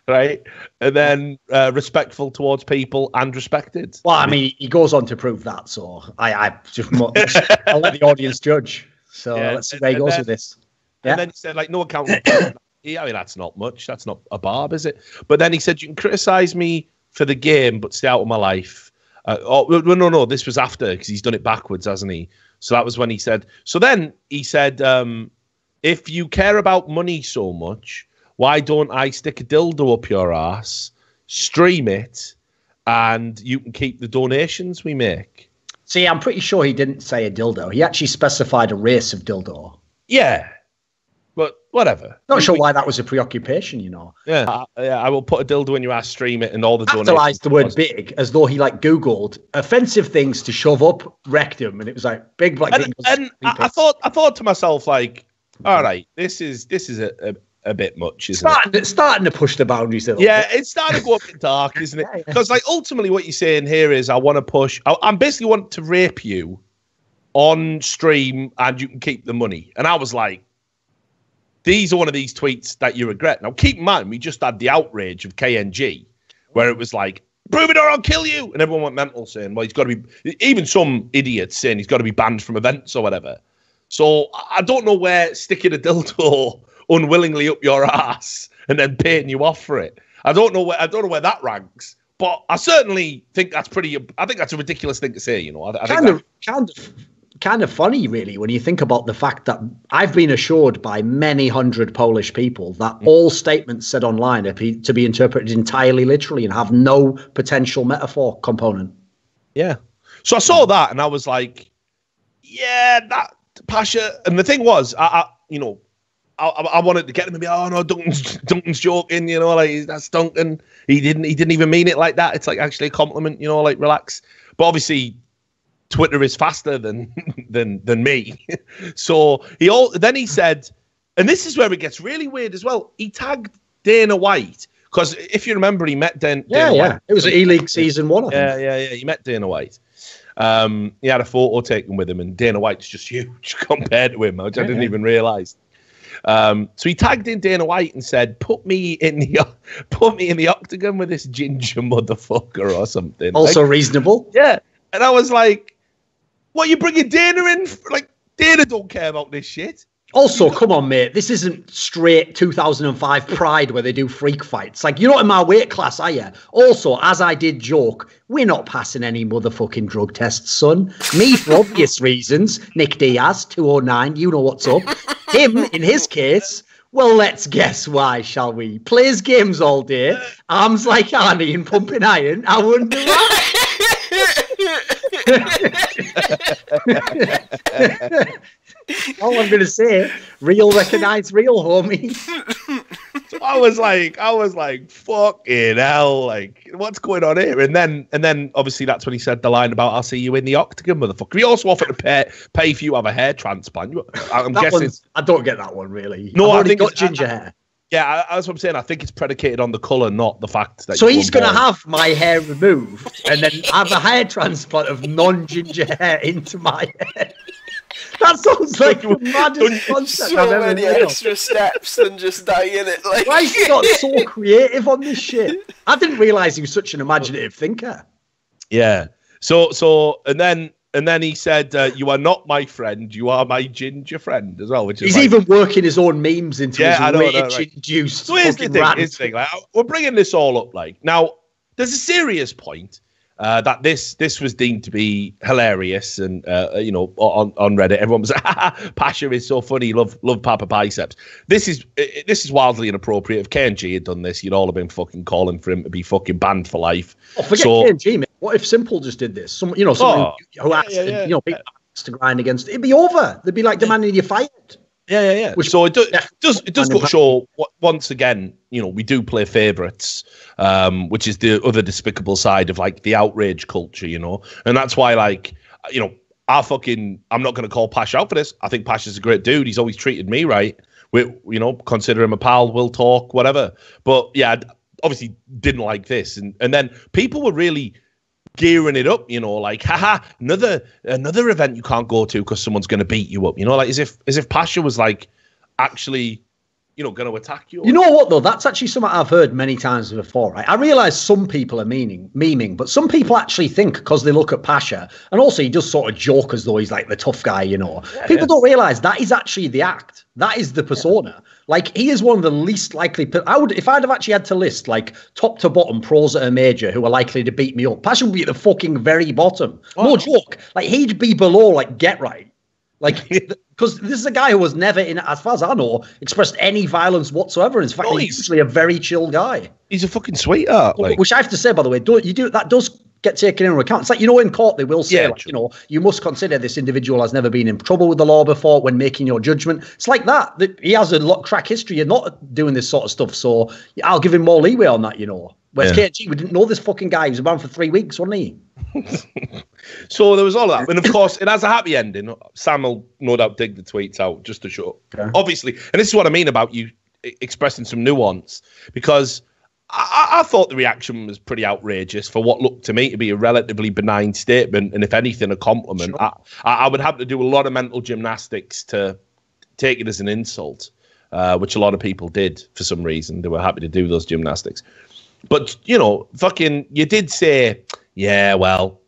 Right? And then respectful towards people and respected. Well, I mean, he goes on to prove that, so I'll let the audience judge. So let's see where he goes with this. Yeah? And then he said, no accountability. I mean, that's not much. That's not a barb, is it? But then he said, you can criticise me for the game, but stay out of my life. No, this was after, because he's done it backwards, hasn't he? So that was when he said... So then he said, if you care about money so much, why don't I stick a dildo up your ass, stream it, and you can keep the donations we make? See, I'm pretty sure he didn't say a dildo. He actually specified a race of dildo. Yeah. But whatever. Not sure why that was a preoccupation, Yeah, I will put a dildo in your ass, stream it, and all the donations. Capitalized the word big as though he Googled offensive things to shove up rectum, and it was big black thing. And I thought to myself, all right, this is a bit much, isn't it? It's starting to push the boundaries a little bit. It's starting to go up in dark, isn't it? Because ultimately what you're saying here is I basically want to rape you on stream and you can keep the money. And I was like, these are one of these tweets that you regret. Now, keep in mind, we just had the outrage of KNG, where it was prove it or I'll kill you. And everyone went mental saying, well, he's got to be, even some idiots saying he's got to be banned from events or whatever. So I don't know where sticking a dildo unwillingly up your ass and then paying you off for it. I don't know where that ranks. But I certainly think that's a ridiculous thing to say, Kind of funny, really, when you think about the fact that I've been assured by many hundred Polish people that all statements said online are to be interpreted entirely literally and have no potential metaphor component. Yeah. So I saw that and I was like, yeah, that Pasha. And the thing was, I wanted to get him to be, oh no, Duncan's joking, that's Duncan. He didn't even mean it like that. It's actually a compliment, relax. But obviously, Twitter is faster than me. So then he said, and this is where it gets really weird as well. He tagged Dana White because if you remember, he met Dana White. It was E-League season 1. I think. Yeah. He met Dana White. He had a photo taken with him, and Dana White's just huge compared to him, which I didn't even realise. So he tagged in Dana White and said, "Put me in the octagon with this ginger motherfucker or something." Also reasonable. Yeah, and I was like, What are you bringing Dana in? Like, Dana don't care about this shit. Also, come on, mate. This isn't straight 2005 Pride where they do freak fights. Like, you're not in my weight class, are you? Also, as I did joke, we're not passing any motherfucking drug tests, son. Me, for obvious reasons. Nick Diaz, 209, you know what's up. Him, in his case, well, let's guess why, shall we? Plays games all day, arms like Arnie and pumping iron. I wonder why. All I'm going to say, real recognize real, homie. So I was like, fucking hell, like, what's going on here? And then obviously that's when he said the line about, I'll see you in the octagon, motherfucker. He also offered to pay for you to have a hair transplant. I'm guessing. I don't get that one, really. No, I think got ginger hair. Yeah, that's what I'm saying. I think it's predicated on the colour, not the fact that. So he's going to have my hair removed and then have a hair transplant of non-ginger hair into my head. That sounds like the maddest concept so I've ever many heard extra steps than just dying it. Like, why is he not so creative on this shit? I didn't realise he was such an imaginative thinker. Yeah. So and then he said, "You are not my friend. You are my ginger friend," as well. Which is he's even working his own memes into his rage-induced. So here's the thing. Like, we're bringing this all up. Like, now, there's a serious point. That this was deemed to be hilarious, and on Reddit, everyone was like, Pasha is so funny, love Papa Biceps. This is wildly inappropriate. If KNG had done this, you'd all have been fucking calling for him to be fucking banned for life. Oh, forget KNG, mate. What if Simple just did this? Someone who asked people to grind against it'd be over. They'd be like demanding you fired. Yeah. So it does go show once again, we do play favourites, which is the other despicable side of like the outrage culture, and that's why I'm not going to call Pash out for this. I think Pash is a great dude. He's always treated me right. Consider him a pal. We'll talk, whatever. But yeah, obviously didn't like this, and then people were really gearing it up, like, haha, another event you can't go to because someone's going to beat you up, like as if Pasha was like actually, going to attack you. You know what though? That's actually something I've heard many times before. Right? I realise some people are memeing, but some people actually think because they look at Pasha, and also he does sort of joke as though he's like the tough guy, People don't realise that is actually the act. That is the persona. Yeah. Like, he is one of the least likely. If I'd have actually had to list like top to bottom pros at a major who are likely to beat me up, Pasha would be at the fucking very bottom. Oh. No joke. Like, he'd be below like Get Right. Like, because this is a guy who was never, as far as I know, expressed any violence whatsoever. In fact, he's usually a very chill guy. He's a fucking sweetheart. Which I have to say, by the way, that does get taken into account. It's like, in court they will say, you must consider this individual has never been in trouble with the law before when making your judgment. It's like that he has a crack history of not doing this sort of stuff, so I'll give him more leeway on that, Whereas KG, we didn't know this fucking guy. He was around for 3 weeks, wasn't he? So there was all that, and of course it has a happy ending. Sam will no doubt dig the tweets out just to show, obviously, and this is what I mean about you expressing some nuance, because I thought the reaction was pretty outrageous for what looked to me to be a relatively benign statement, and if anything, a compliment. Sure. I would have to do a lot of mental gymnastics to take it as an insult, which a lot of people did for some reason. They were happy to do those gymnastics. But, you did say, yeah, well,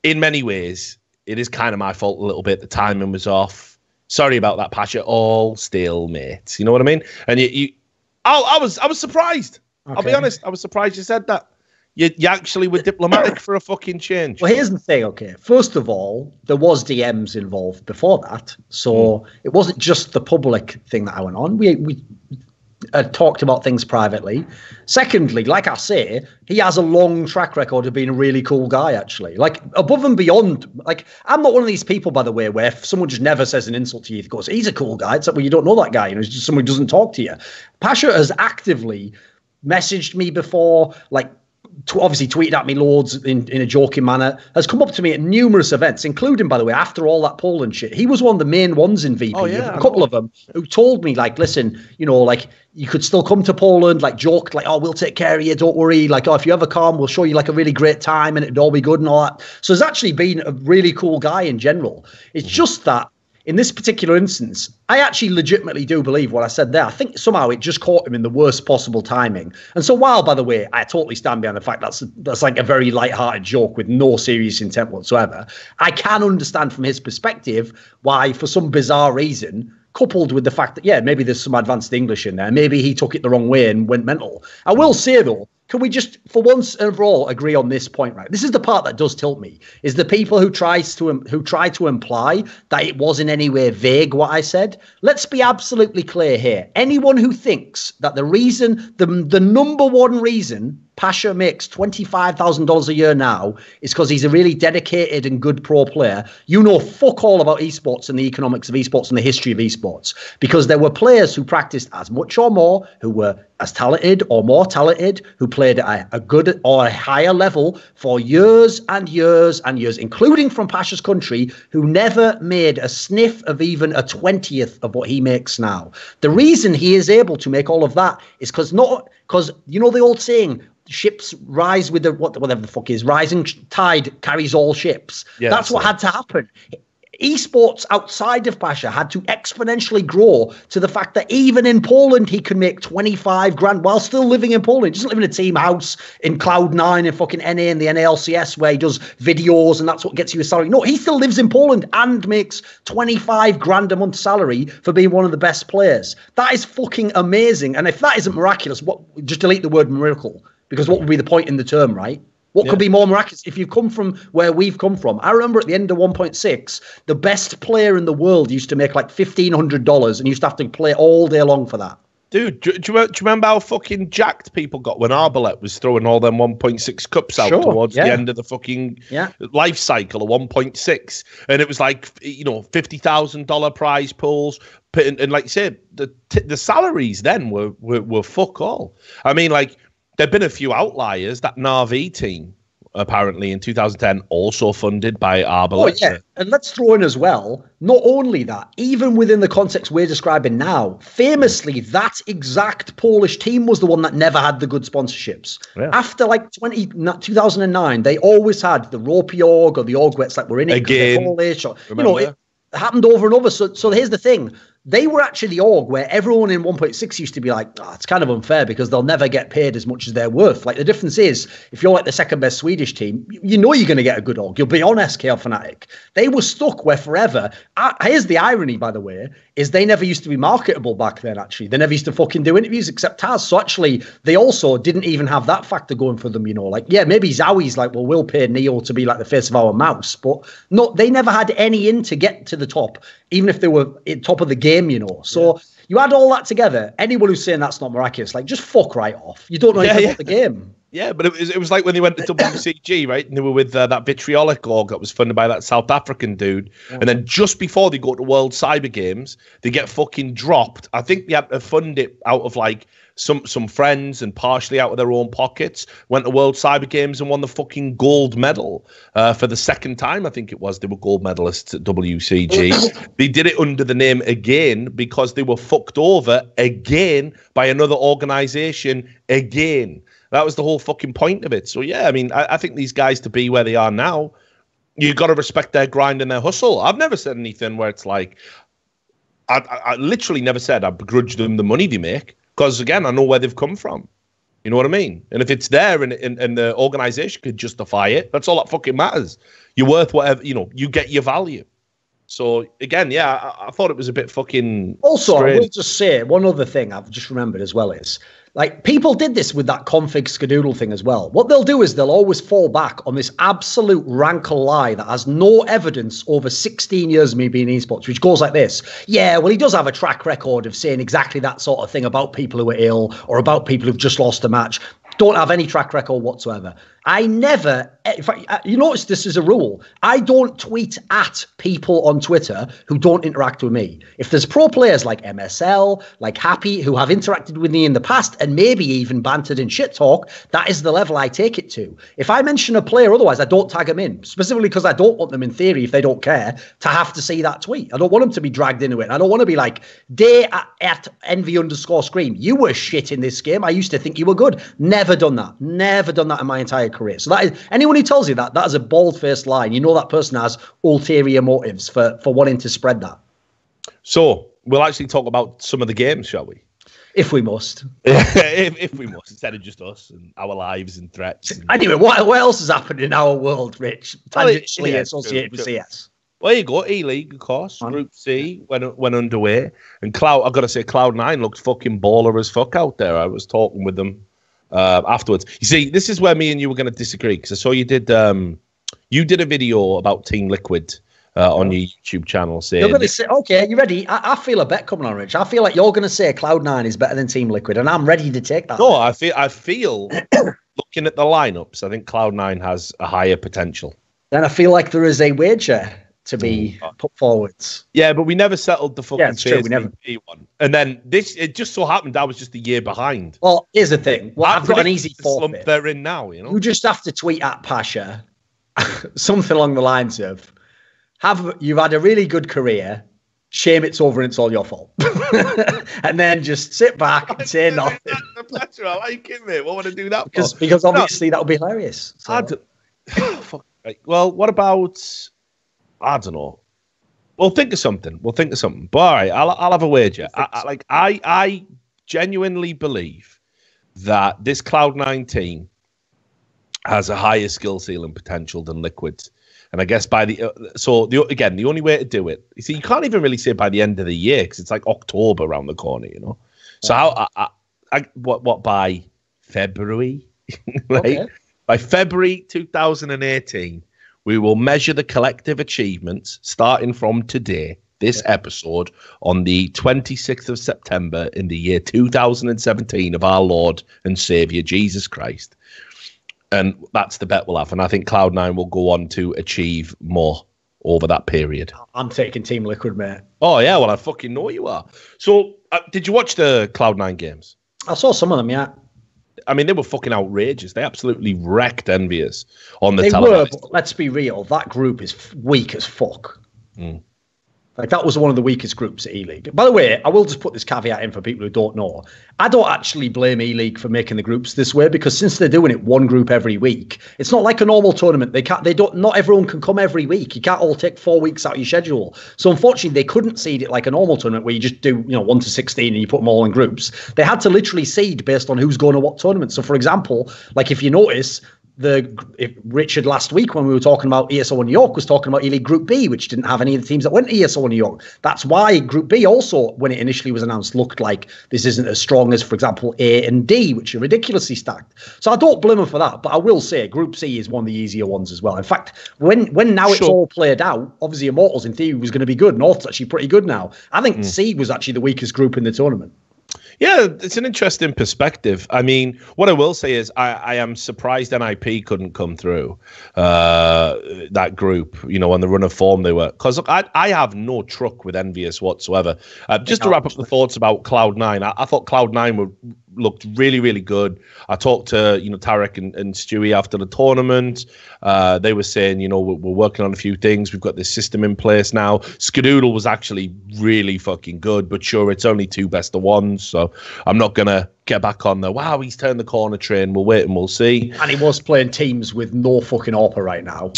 in many ways, it is kind of my fault a little bit. The timing was off. Sorry about that, Pasha. All still, mate. You know what I mean? And I was surprised. Okay. I'll be honest. I was surprised you said that. You actually were diplomatic for a fucking change. Well, here's the thing, okay. First of all, there was DMs involved before that. So it wasn't just the public thing that I went on. We talked about things privately. Secondly, like I say, he has a long track record of being a really cool guy, actually. Like, above and beyond, like, I'm not one of these people, by the way, where if someone just never says an insult to you, he goes, he's a cool guy. It's like, well, you don't know that guy. He's just someone who doesn't talk to you. Pasha has actively messaged me before, like, obviously tweeted at me loads in a joking manner, has come up to me at numerous events, including, by the way, after all that Poland shit. He was one of the main ones in VP. A couple of them who told me, like, listen, like, you could still come to Poland, like, joked, like, oh, we'll take care of you, don't worry. Like, oh, if you ever come, we'll show you, like, a really great time and it'd all be good and all that. So he's actually been a really cool guy in general. It's just that in this particular instance, I actually legitimately do believe what I said there. I think somehow it just caught him in the worst possible timing. And so while, by the way, I totally stand behind the fact that's like a very light-hearted joke with no serious intent whatsoever, I can understand from his perspective why, for some bizarre reason, coupled with the fact that, yeah, maybe there's some advanced English in there, maybe he took it the wrong way and went mental. I will say, though, can we just, for once and for all, agree on this point, right? This is the part that does tilt me, is the people who try to imply that it was in any way vague what I said. Let's be absolutely clear here. Anyone who thinks that the reason, the number one reason Pasha makes $25,000 a year now is because he's a really dedicated and good pro player, you know fuck all about esports and the economics of esports and the history of esports, because there were players who practiced as much or more, who were as talented or more talented, who played at a good or a higher level for years and years and years, including from Pasha's country, who never made a sniff of even a 20th of what he makes now. The reason he is able to make all of that is because you know the old saying, ships rise with the whatever the fuck is, rising tide carries all ships. Yeah, that's what had to happen. Esports outside of Pasha had to exponentially grow to the fact that even in Poland he can make 25 grand while still living in Poland. He doesn't live in a team house in Cloud9 and fucking NA and the NALCS where he does videos and that's what gets you a salary. No, he still lives in Poland and makes 25 grand a month salary for being one of the best players. That is fucking amazing. And if that isn't miraculous, just delete the word miracle, because what would be the point in the term, right? What could be more miraculous? If you come from where we've come from, I remember at the end of 1.6, the best player in the world used to make like $1,500 and used to have to play all day long for that. Dude, do you remember how fucking jacked people got when Arbalest was throwing all them 1.6 cups out towards the end of the fucking life cycle of 1.6? And it was like, $50,000 prize pools. And like you said, the salaries then were fuck all. I mean, like, there've been a few outliers. That Na'Vi team, apparently in 2010, also funded by Arbalest. Oh, yeah. And let's throw in as well, not only that, even within the context we're describing now, famously, that exact Polish team was the one that never had the good sponsorships. Yeah. After like 2009, they always had the Ropey org or the org where it's like, we're in it because they're Polish. Or, it happened over and over. So here's the thing. They were actually the org where everyone in 1.6 used to be like, it's kind of unfair because they'll never get paid as much as they're worth. Like, the difference is, if you're like the second best Swedish team, you know you're going to get a good org. You'll be on SK or Fnatic. They were stuck where forever. Here's the irony, by the way, is they never used to be marketable back then, actually. They never used to fucking do interviews except Taz. So actually, they also didn't even have that factor going for them, Like, yeah, maybe Zowi's like, well, we'll pay Neo to be like the face of our mouse. But no, they never had any in to get to the top, even if they were at top of the game, So you add all that together, anyone who's saying that's not miraculous, like, just fuck right off. You don't know anything about the game. Yeah, but it was like when they went to WCG, right? And they were with that Vitriolic org that was funded by that South African dude. Yeah. And then just before they go to World Cyber Games, they get fucking dropped. I think they had to fund it out of like some friends and partially out of their own pockets. Went to World Cyber Games and won the fucking gold medal for the second time. I think it was. They were gold medalists at WCG. They did it under the name again because they were fucked over again by another organization again. That was the whole fucking point of it. So, yeah, I mean, I think these guys, to be where they are now, you got to respect their grind and their hustle. I've never said anything where it's like, I literally never said I begrudge them the money they make, because, again, I know where they've come from. You know what I mean? And if it's there and the organization could justify it, that's all that fucking matters. You're worth whatever, you get your value. So, again, yeah, I thought it was a bit fucking Also, strange. I will just say one other thing I've just remembered as well is, like, people did this with that config skadoodle thing as well. What they'll do is they'll always fall back on this absolute rank lie that has no evidence over 16 years of me being in esports, which goes like this. Yeah, well, he does have a track record of saying exactly that sort of thing about people who are ill or about people who've just lost a match. Don't have any track record whatsoever. I never, you notice this is a rule. I don't tweet at people on Twitter who don't interact with me. If there's pro players like MSL, like Happy, who have interacted with me in the past and maybe even bantered in shit talk, that is the level I take it to. If I mention a player otherwise, I don't tag them in, specifically because I don't want them, in theory, if they don't care, to have to see that tweet. I don't want them to be dragged into it. I don't want to be like, day at envy_scream, you were shit in this game. I used to think you were good. Never done that. Never done that in my entire career. So that is, anyone who tells you that is a bald-faced lie. You know that person has ulterior motives for wanting to spread that. So we'll actually talk about some of the games, shall we? If we must. if we must, instead of just us and our lives and threats. And... Anyway, what else has happened in our world, Rich? Tangentially associated with CS. Well, there you go. E-League, of course. Group C went underway. And I've got to say, Cloud9 looked fucking baller as fuck out there. I was talking with them afterwards. You see, this is where me and you were going to disagree, because I saw you did a video about Team Liquid on your YouTube channel. Saying, you're going to say, okay, you ready? I feel a bet coming on, Rich. I feel like you're going to say Cloud9 is better than Team Liquid, and I'm ready to take that. No, I feel looking at the lineups, I think Cloud9 has a higher potential. Then I feel like there is a wager to be put forwards. Yeah, but we never settled the fucking true. We never one. And then it just so happened I was just a year behind. Well, here's the thing. Well, I've got an easy forfeit. They're in now, you know. You just have to tweet at Pasha something along the lines of, you've had a really good career, shame it's over and it's all your fault. And then just sit back and say nothing. The pressure, I like it, mate. What would I do that for? Because obviously that would be hilarious. So. Well, what about... I don't know. We'll think of something. But all right, I'll have a wager. I genuinely believe that this Cloud9 team has a higher skill ceiling potential than Liquid. And I guess the only way to do it, you see, you can't even really say by the end of the year, because it's like October around the corner, you know. So what by February, right? Okay. By February 2018. We will measure the collective achievements starting from today, this episode, on the 26th of September in the year 2017 of our Lord and Saviour, Jesus Christ. And that's the bet we'll have. And I think Cloud9 will go on to achieve more over that period. I'm taking Team Liquid, mate. Oh, yeah. Well, I fucking know you are. So, did you watch the Cloud9 games? I saw some of them, yeah. I mean, they were fucking outrageous. They absolutely wrecked Envious on the television. But let's be real. That group is weak as fuck. Like, that was one of the weakest groups at E-League. By the way, I will just put this caveat in for people who don't know. I don't actually blame E-League for making the groups this way, because since they're doing it one group every week, it's not like a normal tournament. Not everyone can come every week. You can't all take 4 weeks out of your schedule. So unfortunately, they couldn't seed it like a normal tournament where you just do, 1 to 16 and you put them all in groups. They had to literally seed based on who's going to what tournament. So for example, like if you notice, Richard last week when we were talking about ESO New York was talking about E-League Group B, which didn't have any of the teams that went to ESO New York. That's why Group B also, when it initially was announced, looked like this isn't as strong as, for example, A and D, which are ridiculously stacked. So I don't blame them for that, but I will say Group C is one of the easier ones as well. In fact, when now it's all played out, obviously Immortals in theory was going to be good. North's actually pretty good now. I think C was actually the weakest group in the tournament. Yeah, it's an interesting perspective. I mean, what I will say is I am surprised NIP couldn't come through that group, on the run of form they were. Because I have no truck with Envious whatsoever. Just to wrap up the thoughts about Cloud9, I thought Cloud9 looked really, really good. I talked to, Tarek and Stewie after the tournament. They were saying, we're working on a few things. We've got this system in place now. Skadoodle was actually really fucking good, but sure, it's only 2 best of 1s. So I'm not going to get back on the, wow, he's turned the corner train. We'll wait and we'll see. And he was playing teams with no fucking AWPer right now.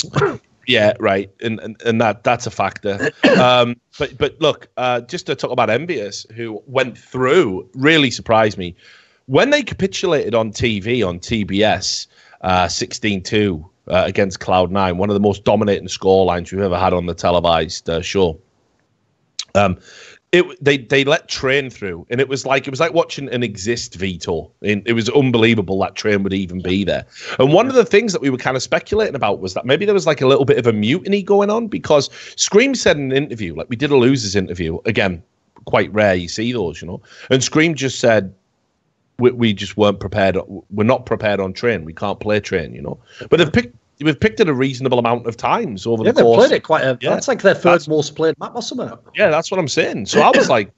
Yeah, right. And that's a factor. But look, just to talk about Envious, who went through, really surprised me. When they capitulated on TV, on TBS, 16-2 against Cloud9, one of the most dominating scorelines we've ever had on the televised show. They let Train through, and it was like watching an Exist veto. It was unbelievable that Train would even be there. And one of the things that we were kind of speculating about was that maybe there was like a little bit of a mutiny going on, because Scream said in an interview, like we did a losers interview, again, quite rare you see those, and Scream just said, we just weren't prepared. We're not prepared on Train. We can't play Train, But we've picked it a reasonable amount of times over the course. Yeah, they've played it quite a... Yeah, that's like their third most played map or something. Yeah, that's what I'm saying. So I was like,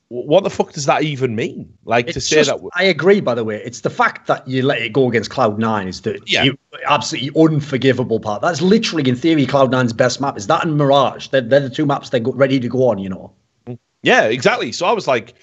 what the fuck does that even mean? Like, it's to say that... I agree, by the way. It's the fact that you let it go against Cloud9 is the absolutely unforgivable part. That's literally, in theory, Cloud9's best map. Is that and Mirage? They're the 2 maps they're ready to go on, Yeah, exactly. So I was like...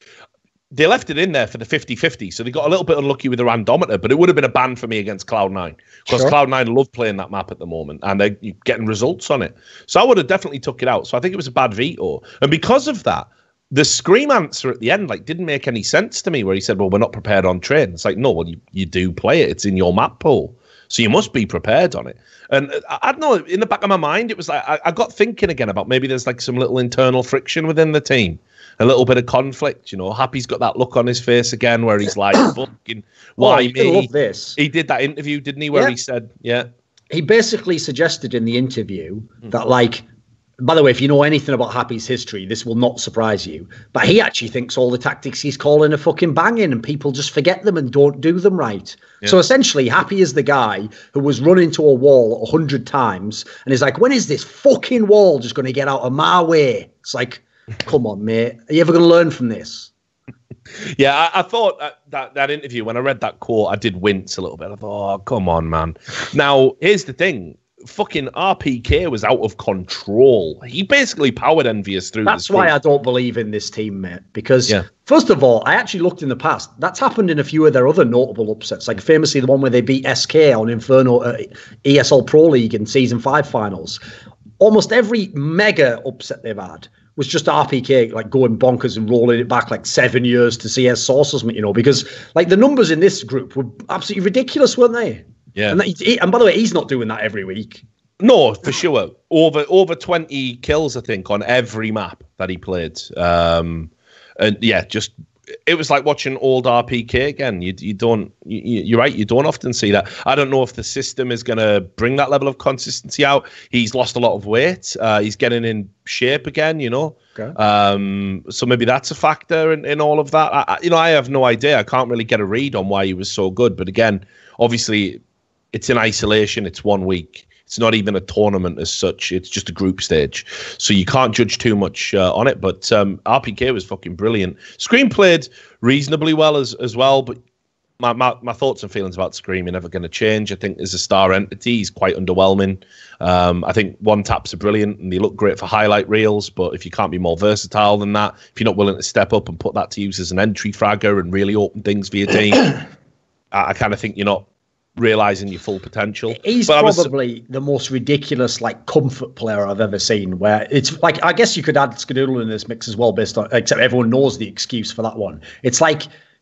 They left it in there for the 50-50, so they got a little bit unlucky with the randometer, but it would have been a ban for me against Cloud9, because Cloud9 love playing that map at the moment, and they're getting results on it. So I would have definitely took it out. So I think it was a bad veto. And because of that, the Scream answer at the end didn't make any sense to me, where he said, well, we're not prepared on train. It's like, no, well, you do play it. It's in your map pool. So you must be prepared on it. And I don't know, in the back of my mind, it was like, I got thinking again about maybe there's some little internal friction within the team, a little bit of conflict. Happy's got that look on his face again where he's like, fucking, why me? Love this. He did that interview, didn't he, where he said, He basically suggested in the interview that, by the way, if you know anything about Happy's history, this will not surprise you. But he actually thinks all the tactics he's calling are fucking banging and people just forget them and don't do them right. Yeah. So essentially, Happy is the guy who was run into a wall 100 times and is like, when is this fucking wall just going to get out of my way? It's like, come on, mate. Are you ever going to learn from this? Yeah, I thought that interview, when I read that quote, I did wince a little bit. I thought, oh, come on, man. Now, here's the thing. Fucking RPK was out of control. He basically powered Envious through. That's why I don't believe in this team, mate. Because first of all, I actually looked in the past. That's happened in a few of their other notable upsets, like famously the one where they beat SK on Inferno ESL Pro League in Season 5 finals. Almost every mega upset they've had was just RPK going bonkers and rolling it back 7 years to CS Source or something, because the numbers in this group were absolutely ridiculous, weren't they? Yeah. And by the way, he's not doing that every week. No, for sure. Over 20 kills, I think, on every map that he played. And yeah, just it was like watching old RPK again. You're right. You don't often see that. I don't know if the system is going to bring that level of consistency out. He's lost a lot of weight. He's getting in shape again. Okay. So maybe that's a factor in all of that. I have no idea. I can't really get a read on why he was so good. But again, obviously, it's in isolation. It's 1 week. It's not even a tournament as such. It's just a group stage. So you can't judge too much on it. But RPK was fucking brilliant. Scream played reasonably well as well. But my thoughts and feelings about Scream are never going to change. I think as a star entity, he's quite underwhelming. I think one taps are brilliant and they look great for highlight reels. But if you can't be more versatile than that, if you're not willing to step up and put that to use as an entry fragger and really open things for your team, I kind of think you're not realizing your full potential. He's probably the most ridiculous comfort player I've ever seen, where it's I guess you could add Skadoodle in this mix as well, based on, except everyone knows the excuse for that one. It's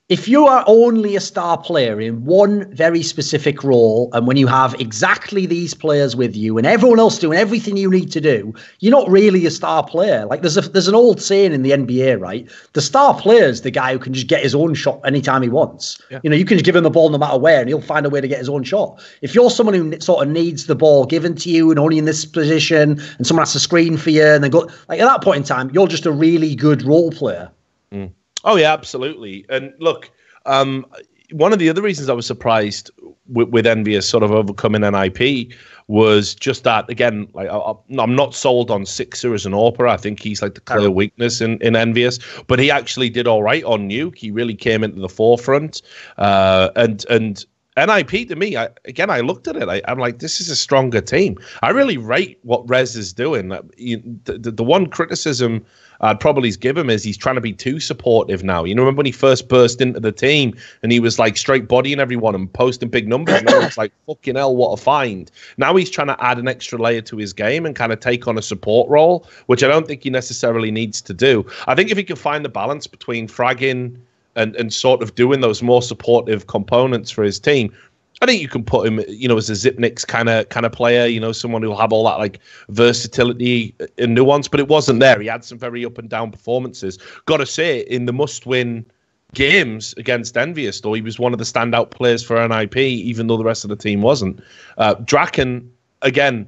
if you are only a star player in one very specific role, and when you have exactly these players with you and everyone else doing everything you need to do, you're not really a star player. There's an old saying in the NBA, right? The star player is the guy who can just get his own shot anytime he wants. Yeah. You can just give him the ball no matter where and he'll find a way to get his own shot. If you're someone who sort of needs the ball given to you and only in this position and someone has to screen for you and then go, at that point in time, you're just a really good role player. Mm. Oh, yeah, absolutely. And look, one of the other reasons I was surprised with Envious sort of overcoming NIP was just that, again, I'm not sold on Sixer as an AWPer. I think he's the clear weakness in Envious. But he actually did all right on Nuke. He really came into the forefront. And NIP, to me, I looked at it. I'm like, this is a stronger team. I really rate what Rez is doing. The one criticism I'd probably give him is he's trying to be too supportive now. Remember when he first burst into the team and he was straight bodying everyone and posting big numbers? And it's like, fucking hell, what a find. Now he's trying to add an extra layer to his game and kind of take on a support role, which I don't think he necessarily needs to do. I think if he can find the balance between fragging and sort of doing those more supportive components for his team, I think you can put him, as a Zipnix kind of player, someone who'll have all that versatility and nuance, but it wasn't there. He had some very up and down performances. Got to say, in the must-win games against Envious, though, he was one of the standout players for NIP, even though the rest of the team wasn't. Draken, again,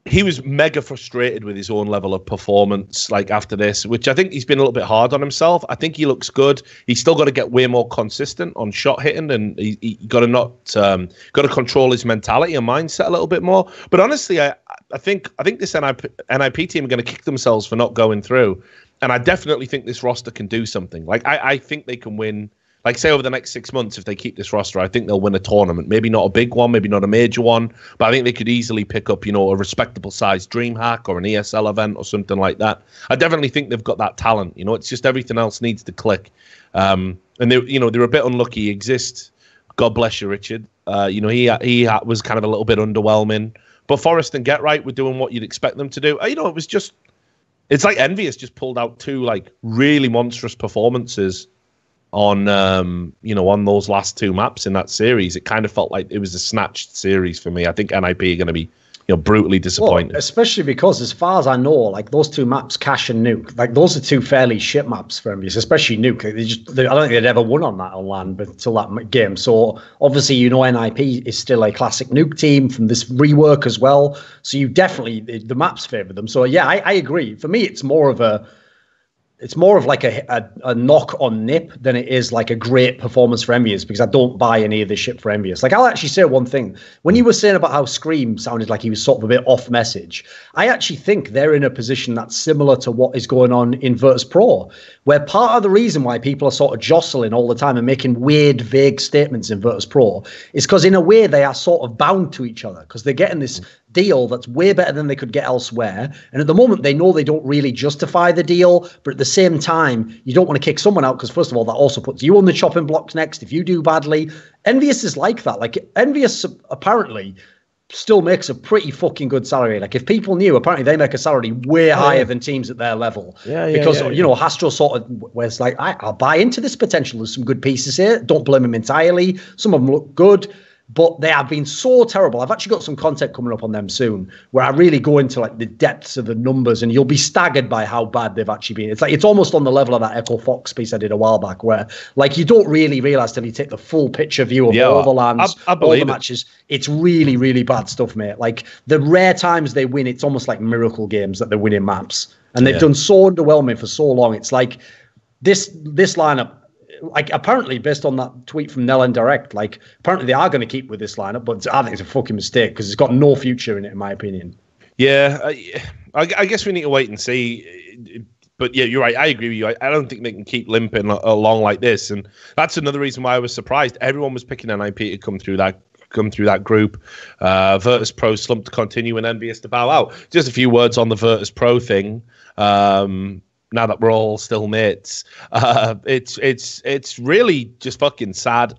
he was mega frustrated with his own level of performance after this, which I think he's been a little bit hard on himself. I think he looks good. He's still got to get way more consistent on shot hitting, and he got to control his mentality and mindset a little bit more. But honestly, I think this NIP team are going to kick themselves for not going through, and I definitely think this roster can do something. I think they can win. Say over the next 6 months, if they keep this roster, I think they'll win a tournament. Maybe not a big one, maybe not a major one, but I think they could easily pick up, a respectable sized DreamHack or an ESL event or something like that. I definitely think they've got that talent. It's just everything else needs to click. And they're a bit unlucky. Exist. God bless you, Richard. He was kind of a little bit underwhelming. But Forrest and Get Right were doing what you'd expect them to do. It was just It's like Envious just pulled out 2 like really monstrous performances on on those last 2 maps in that series. It kind of felt like it was a snatched series for me. I think NIP are going to be brutally disappointed. Well, especially because, as far as I know, like those 2 maps, Cache and Nuke, like those are 2 fairly shit maps for Envious, especially Nuke. I don't think they'd ever won on that on LAN until that game. So obviously, NIP is still a classic Nuke team from this rework as well. So you definitely, the maps favour them. So yeah, I agree. For me, it's more of like a knock on Nip than it is like a great performance for Envious, because I don't buy any of this shit for Envious. Like, I'll actually say one thing. When you were saying about how Scream sounded like he was sort of a bit off message, I actually think they're in a position that's similar to what is going on in Virtus Pro, where part of the reason why people are sort of jostling all the time and making weird, vague statements in Virtus Pro is because in a way they are sort of bound to each other, because they're getting this deal that's way better than they could get elsewhere. And at the moment, they know they don't really justify the deal. But at the same time, you don't want to kick someone out because, first of all, that also puts you on the chopping blocks next if you do badly. Envious is like that. Like, Envious apparently still makes a pretty fucking good salary. Like, if people knew, apparently they make a salary way higher than teams at their level. Because Hastro sort of was like, I'll buy into this potential. There's some good pieces here. Don't blame him entirely. Some of them look good, but they have been so terrible. I've actually got some content coming up on them soon where I really go into like the depths of the numbers, and you'll be staggered by how bad they've actually been. It's almost on the level of that Echo Fox piece I did a while back, where like you don't really realize till you take the full picture view of all the lands, all the matches. It's really, really bad stuff, mate. Like, the rare times they win, it's almost like miracle games that they're winning maps, and they've done so underwhelming for so long. It's like this lineup. Like, apparently, based on that tweet from Nell and Direct, like, apparently they are going to keep with this lineup, but I think it's a fucking mistake because it's got no future in it, in my opinion. Yeah, I guess we need to wait and see. But yeah, you're right. I agree with you. I don't think they can keep limping along like this, and that's another reason why I was surprised. Everyone was picking NIP to come through that group. Virtus Pro slumped to continue, and Envious to bow out. Just a few words on the Virtus Pro thing. Now that we're all still mates, it's really just fucking sad.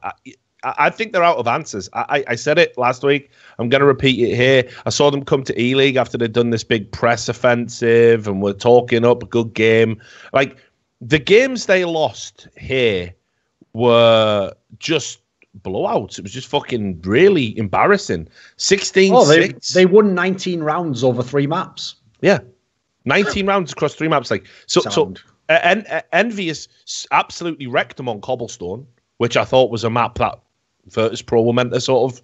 I think they're out of answers. I said it last week. I'm going to repeat it here. I saw them come to E-League after they'd done this big press offensive and were talking up a good game. Like, the games they lost here were just blowouts. It was just fucking really embarrassing. 16-6. They won 19 rounds over 3 maps. Yeah. 19 rounds across 3 maps. Like, so Envious absolutely wrecked them on Cobblestone, which I thought was a map that Virtus Pro were meant to sort of,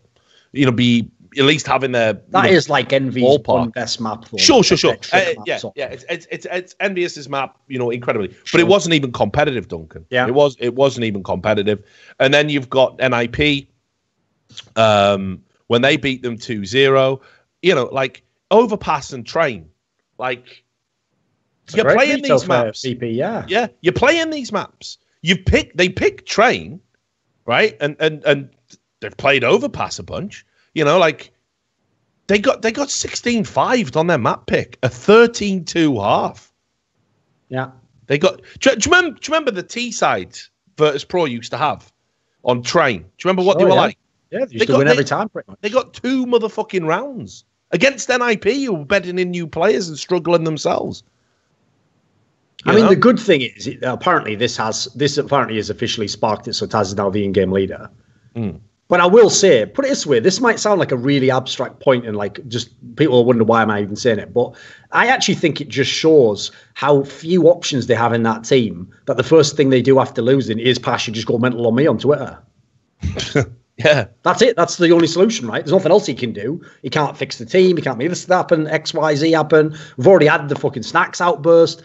be at least having their. That is like Envy's one best map. Though. Sure. It's Envious's map, incredibly, but it wasn't even competitive, Duncan. Yeah, it wasn't even competitive. And then you've got NIP, when they beat them 2-0, like Overpass and Train, like. You're playing these maps. CP, yeah, you're playing these maps. They pick Train, right? And they've played Overpass a bunch. Like they got 16-5'd on their map pick, a 13-2 half. Yeah. They got. Do you remember the T side Virtus Pro used to have on Train? Do you remember what they were like? Yeah, they used to win every time. Pretty much. They got 2 motherfucking rounds against NIP, who were betting in new players and struggling themselves. I mean, the good thing is, apparently this has officially sparked it, so Taz is now the in-game leader. But I will say, put it this way, this might sound like a really abstract point, and like just people will wonder why am I even saying it, but I actually think it just shows how few options they have in that team, that the first thing they do after losing is Pasha just go mental on me on Twitter. Yeah. That's it. That's the only solution, right? There's nothing else he can do. He can't fix the team. He can't make this happen, XYZ happen. We've already had the fucking snacks outburst.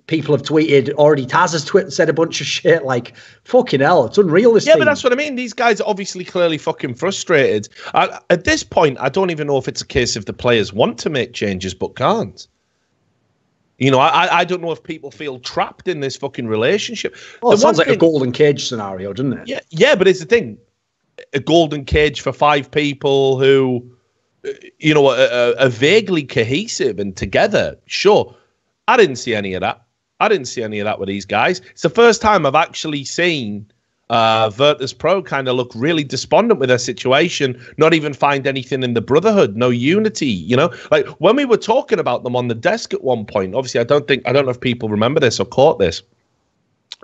People have tweeted, already Taz has said a bunch of shit. Like, fucking hell, it's unreal. This team. But that's what I mean. These guys are obviously clearly fucking frustrated. At this point, I don't even know if it's a case of the players want to make changes but can't. I don't know if people feel trapped in this fucking relationship. Well, it sounds like a golden cage scenario, doesn't it? Yeah, but it's the thing. A golden cage for 5 people who, are vaguely cohesive and together. Sure. I didn't see any of that. with these guys. It's the first time I've actually seen Virtus Pro kind of look really despondent with their situation, not even find anything in the brotherhood, no unity, you know? Like when we were talking about them on the desk at one point, obviously I don't know if people remember this or caught this,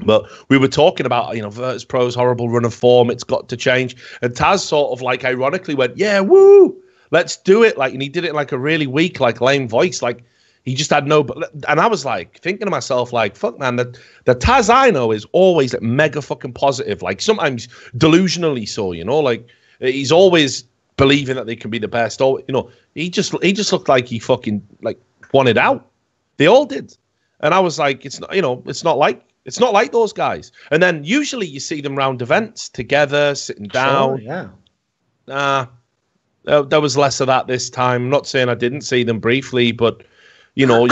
but we were talking about, you know, Virtus Pro's horrible run of form, it's got to change. And Taz sort of like ironically went, yeah, woo, let's do it. Like, and he did it in like a really weak, like lame voice, like he just had no, and I was like thinking to myself, like, fuck, man, the Taz I know is always like mega fucking positive, like sometimes delusionally so, you know, like he's always believing that they can be the best. Or, you know, he just looked like he fucking like wanted out. They all did, and I was like, it's not, you know, it's not like those guys. And then usually you see them round events together, sitting down. Sure, yeah. There was less of that this time. I'm not saying I didn't see them briefly, but. You know,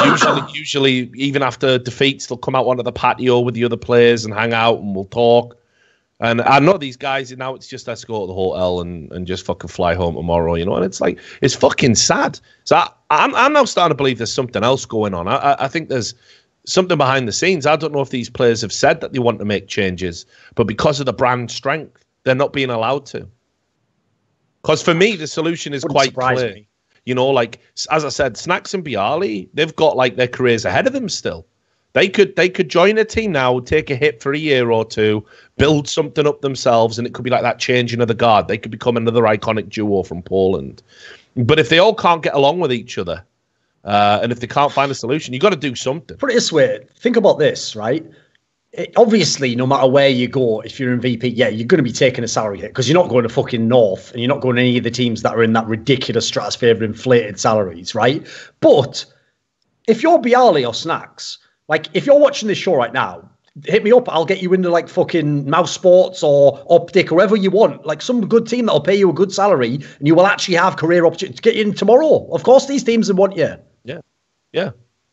usually, even after defeats, they'll come out onto the patio with the other players and hang out, and we'll talk. And I know these guys now. It's just let's go to the hotel and just fucking fly home tomorrow. You know, and it's like it's fucking sad. So I'm now starting to believe there's something else going on. I think there's something behind the scenes. I don't know if these players have said that they want to make changes, but because of the brand strength, they're not being allowed to. Because for me, the solution is quite clear. Me. You know, like, as I said, Snacks and Bialy, they've got, like, their careers ahead of them still. They could join a team now, take a hit for a year or two, build something up themselves, and it could be like that changing of the guard. They could become another iconic duo from Poland. But if they all can't get along with each other, and if they can't find a solution, you've got to do something. Put it this way. Think about this, right? Obviously, no matter where you go, if you're in VP, yeah, you're going to be taking a salary hit because you're not going to fucking North and you're not going to any of the teams that are in that ridiculous stratosphere of inflated salaries, right? But if you're Bialy or Snacks, like if you're watching this show right now, hit me up. I'll get you into like fucking Mouse Sports or Optic or wherever you want, like some good team that'll pay you a good salary and you will actually have career opportunities to get in tomorrow. Of course, these teams will want you. Yeah.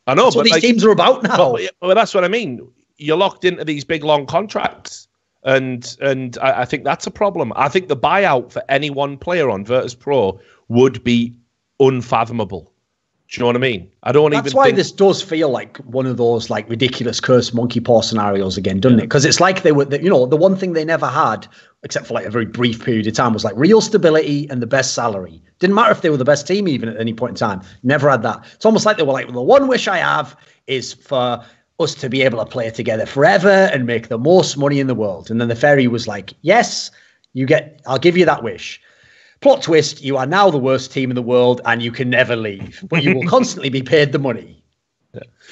I know. That's what these teams are about now. Well, that's what I mean. You're locked into these big, long contracts. And I think that's a problem. I think the buyout for any one player on Virtus Pro would be unfathomable. Do you know what I mean? That's why this does feel like one of those like ridiculous cursed monkey paw scenarios again, doesn't it? Because it's like they were, you know, the one thing they never had, except for like a very brief period of time, was like real stability and the best salary. Didn't matter if they were the best team even at any point in time. Never had that. It's almost like they were like, well, the one wish I have is for us to be able to play together forever and make the most money in the world. And then the fairy was like, yes, I'll give you that wish. Plot twist, you are now the worst team in the world and you can never leave, but you will constantly be paid the money.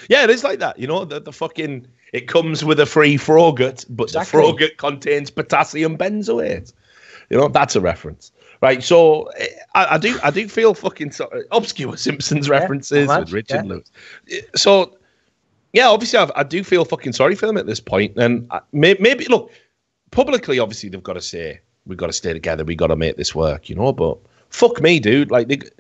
Yeah, it is like that. You know, the fucking, it comes with a free Frogut, but exactly. The Frogut contains potassium benzoate. You know, that's a reference. Right, so I do feel fucking obscure Simpsons references with Richard Lewis. So, yeah, obviously, I do feel fucking sorry for them at this point. And maybe, look, publicly, obviously, they've got to say, we've got to stay together, we've got to make this work, you know? But fuck me, dude. Like,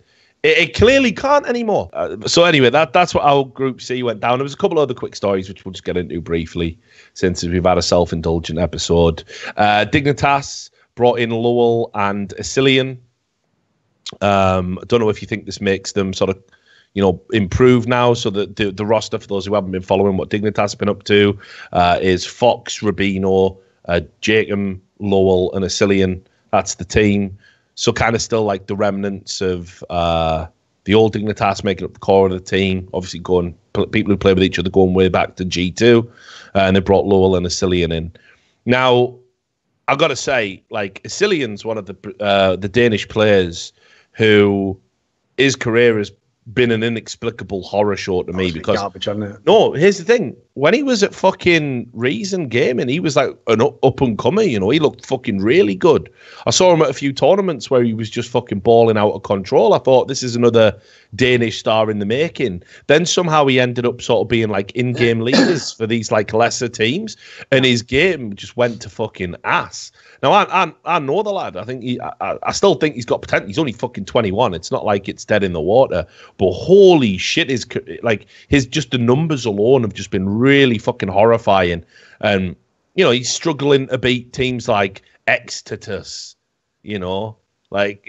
it clearly can't anymore. So anyway, that's what our Group C went down. There was a couple other quick stories, which we'll just get into briefly, since we've had a self-indulgent episode. Dignitas brought in Lowell and Asilian. I don't know if you think this makes them sort of, you know, improve now. So the roster, for those who haven't been following what Dignitas has been up to, is Fox, Rubino, Jacob, Lowell, and Asilian. That's the team. So kind of still like the remnants of the old Dignitas making up the core of the team. Obviously, people who play with each other going way back to G2, and they brought Lowell and Asilian in. Now, I've got to say, like, Asilian's one of the Danish players who his career has been an inexplicable horror show to me because garbage, isn't it? No, here's the thing. When he was at fucking Reason Gaming, he was like an up and comer, you know. He looked fucking really good. I saw him at a few tournaments where he was just fucking balling out of control. I thought, this is another Danish star in the making. Then somehow he ended up sort of being like in-game leaders for these like lesser teams, and his game just went to fucking ass. Now, I know the lad. I think I still think he's got potential. He's only fucking 21. It's not like it's dead in the water. But holy shit, just the numbers alone have just been really fucking horrifying. And, you know, he's struggling to beat teams like Extatus, you know. Like,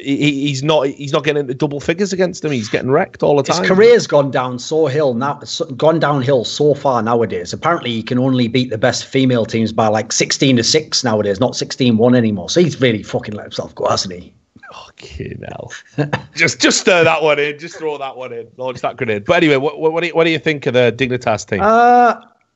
he's not getting into double figures against him. He's getting wrecked all the time. His career's gone downhill so far nowadays. Apparently, he can only beat the best female teams by like 16-6 nowadays, not 16-1 anymore. So he's really fucking let himself go, hasn't he? Fucking hell. just stir that one in. Just throw that one in. Launch that grenade. But anyway, what do you think of the Dignitas team?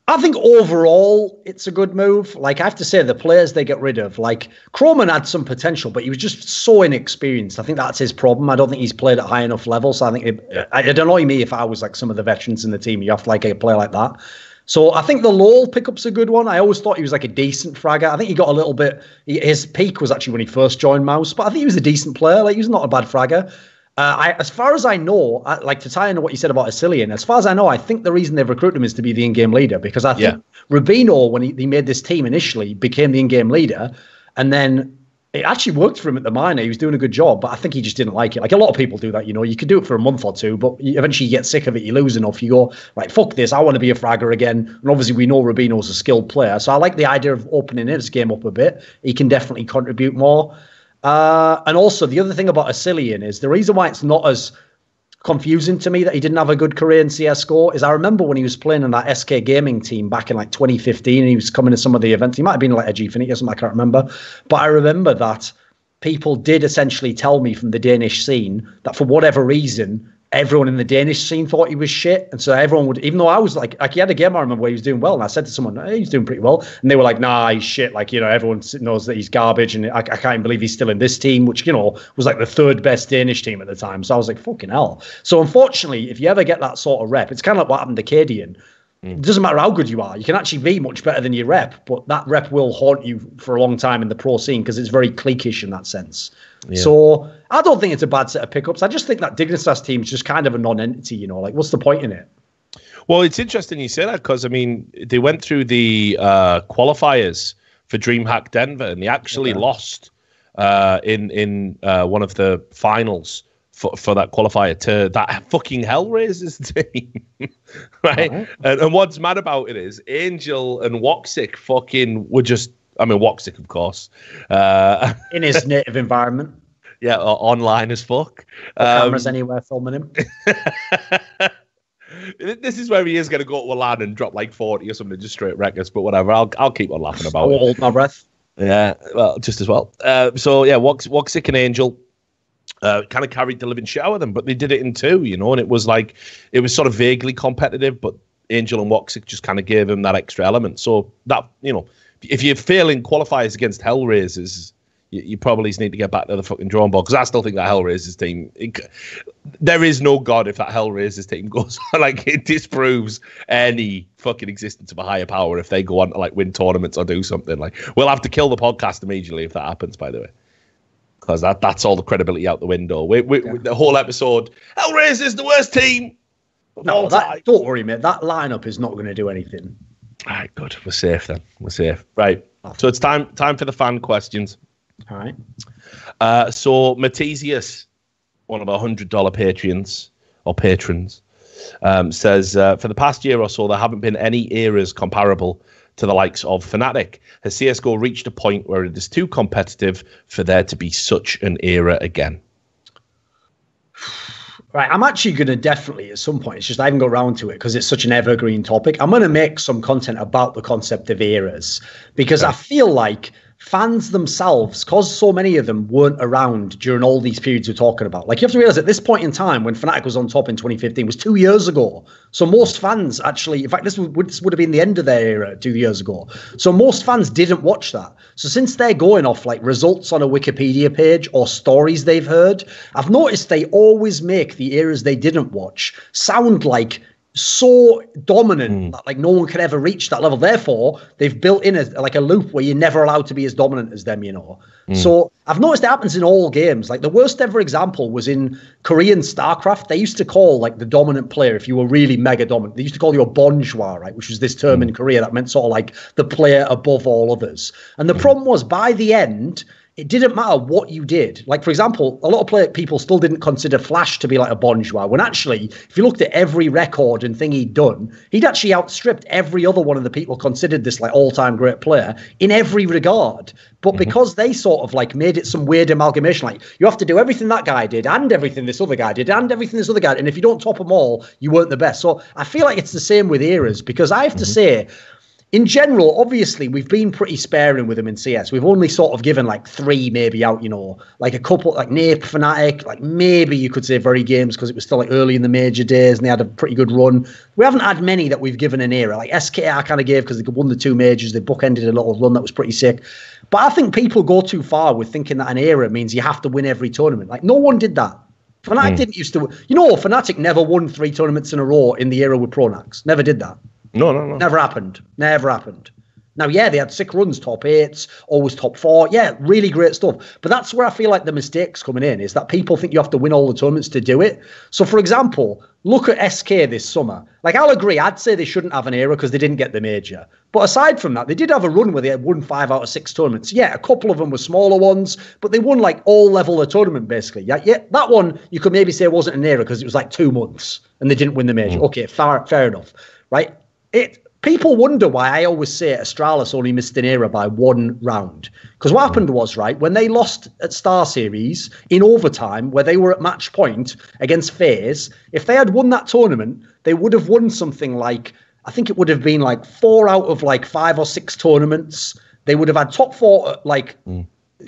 I think overall it's a good move. Like, I have to say, the players they get rid of, like Croman had some potential, but he was just so inexperienced. I think that's his problem. I don't think he's played at high enough level. So I think it'd annoy me if I was like some of the veterans in the team. You have to like a player like that. So I think the Lowell pickup's a good one. I always thought he was like a decent fragger. I think he got a little bit. His peak was actually when he first joined Mouse, but I think he was a decent player. Like, he was not a bad fragger. As far as I know, like to tie into what you said about Asilian, as far as I know, I think the reason they've recruited him is to be the in-game leader, because I think Rubino, when he made this team initially, became the in-game leader, and then it actually worked for him at the minor. He was doing a good job, but I think he just didn't like it. Like a lot of people do that, you could do it for a month or two, but eventually you get sick of it, you lose enough, you go, right, fuck this, I want to be a fragger again. And obviously we know Rubino's a skilled player, so I like the idea of opening his game up a bit. He can definitely contribute more. And also, the other thing about Asilian is the reason why it's not as confusing to me that he didn't have a good career in CSGO is I remember when he was playing in that SK Gaming team back in like 2015 and he was coming to some of the events. He might have been like a Gfinity or something, I can't remember. But I remember that people did essentially tell me from the Danish scene that for whatever reason, everyone in the Danish scene thought he was shit. And so everyone would, even though I was like he had a game I remember where he was doing well. And I said to someone, hey, he's doing pretty well. And they were like, nah, he's shit. Like, everyone knows that he's garbage. And I can't believe he's still in this team, which, was like the third best Danish team at the time. So I was like, fucking hell. So unfortunately, if you ever get that sort of rep, it's kind of like what happened to Cadian. It doesn't matter how good you are. You can actually be much better than your rep, but that rep will haunt you for a long time in the pro scene because it's very cliquish in that sense. Yeah. So I don't think it's a bad set of pickups. I just think that Dignitas team is just kind of a non-entity, like what's the point in it? Well, it's interesting you say that because, I mean, they went through the qualifiers for DreamHack Denver and they actually lost in one of the finals for that qualifier to that fucking Hellraisers team, right? And what's mad about it is Angel and Woxic fucking were just, I mean, Woxic, of course. In his native environment. Yeah, online as fuck. Cameras anywhere filming him. This is where he is going to go to a LAN and drop like 40 or something, just straight records, but whatever. I'll keep on laughing about it. Hold my breath. Yeah, well, just as well. So, yeah, Woxic and Angel kind of carried the living shit out of them, but they did it in two, and it was like, it was sort of vaguely competitive, but Angel and Woxic just kind of gave him that extra element. So that, if you're failing qualifiers against Hellraisers, you probably need to get back to the fucking drawing board, because I still think that Hellraisers team, there is no God if that Hellraisers team goes like, it disproves any fucking existence of a higher power if they go on to like win tournaments or do something. Like, we'll have to kill the podcast immediately if that happens, by the way, because that's all the credibility out the window. The whole episode, Hellraisers the worst team. No, don't worry, mate. That lineup is not going to do anything. All right, good. We're safe then. We're safe. Right. So it's time for the fan questions. All right. So Matesius, one of our $100 patrons, says, for the past year or so, there haven't been any eras comparable to the likes of Fnatic. Has CSGO reached a point where it is too competitive for there to be such an era again? Right, I'm actually going to definitely, at some point, it's just I haven't got around to it because it's such an evergreen topic. I'm going to make some content about the concept of eras because I feel like fans themselves, because so many of them weren't around during all these periods we're talking about. Like, you have to realize at this point in time, when Fnatic was on top in 2015, was 2 years ago. So most fans actually, in fact, this would have been the end of their era 2 years ago. So most fans didn't watch that. So since they're going off like results on a Wikipedia page or stories they've heard, I've noticed they always make the eras they didn't watch sound like so dominant that like no one can ever reach that level. Therefore, they've built in a loop where you're never allowed to be as dominant as them, So I've noticed it happens in all games. Like the worst ever example was in Korean StarCraft. They used to call like the dominant player, if you were really mega dominant, they used to call you a bonjour, right? Which was this term in Korea that meant sort of like the player above all others. And the problem was by the end, it didn't matter what you did. Like, for example, a lot of people still didn't consider Flash to be like a Bonjour, when actually, if you looked at every record and thing he'd done, he'd actually outstripped every other one of the people considered this like all-time great player in every regard. But because they sort of like made it some weird amalgamation, like you have to do everything that guy did and everything this other guy did and everything this other guy did, and if you don't top them all, you weren't the best. So I feel like it's the same with eras, because I have to say, in general, obviously, we've been pretty sparing with them in CS. We've only sort of given like 3 maybe out, you know, like a couple, like Nape, Fnatic, like maybe you could say Very Games, because it was still like early in the major days and they had a pretty good run. We haven't had many that we've given an era. Like SK I kind of gave because they won the 2 majors. They bookended a little run that was pretty sick. But I think people go too far with thinking that an era means you have to win every tournament. Like, no one did that. Fnatic didn't used to, you know, Fnatic never won 3 tournaments in a row in the era with Pronax. Never did that. No. Never happened. Now, yeah, they had sick runs, top 8s, always top 4. Yeah, really great stuff. But that's where I feel like the mistake's coming in, is that people think you have to win all the tournaments to do it. So, for example, look at SK this summer. Like, I'll agree, I'd say they shouldn't have an era because they didn't get the major. But aside from that, they did have a run where they had won 5 out of 6 tournaments. Yeah, a couple of them were smaller ones, but they won like all level of tournament, basically. Yeah, that one you could maybe say wasn't an era because it was like 2 months and they didn't win the major. Okay, fair enough, right? People wonder why I always say Astralis only missed an era by 1 round. Because what happened was, right, when they lost at Star Series in overtime, where they were at match point against FaZe, if they had won that tournament, they would have won something like, I think it would have been like 4 out of like 5 or 6 tournaments. They would have had top 4, like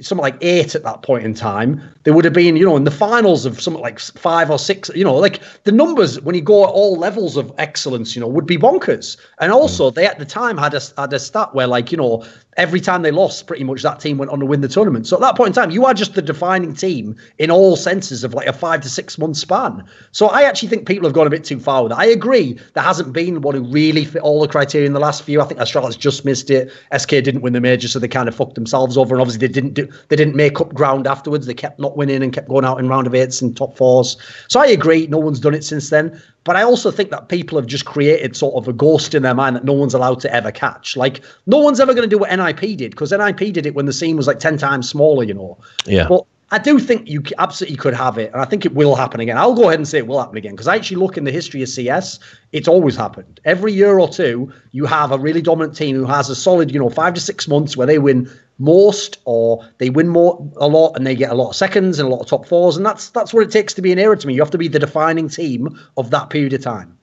something like 8 at that point in time. They would have been, you know, in the finals of something like 5 or 6, you know, like the numbers when you go at all levels of excellence, you know, would be bonkers. And also they at the time had a stat where, like, you know, every time they lost, pretty much that team went on to win the tournament. So at that point in time, you are just the defining team in all senses of like a 5 to 6 month span. So I actually think people have gone a bit too far with it. I agree. There hasn't been one who really fit all the criteria in the last few. I think Astralis just missed it. SK didn't win the major, so they kind of fucked themselves over. And obviously they didn't make up ground afterwards. They kept not winning and kept going out in round of 8s and top 4s. So I agree. No one's done it since then. But I also think that people have just created sort of a ghost in their mind that no one's allowed to ever catch. Like, no one's ever going to do what NIP did, because NIP did it when the scene was like 10 times smaller, you know. Yeah. But I do think you absolutely could have it, and I think it will happen again. I'll go ahead and say it will happen again, because I actually look in the history of CS, it's always happened. Every year or two, you have a really dominant team who has a solid, you know, 5 to 6 months where they win most, or they win a lot and they get a lot of seconds and a lot of top 4s, and that's what it takes to be an era to me. You have to be the defining team of that period of time.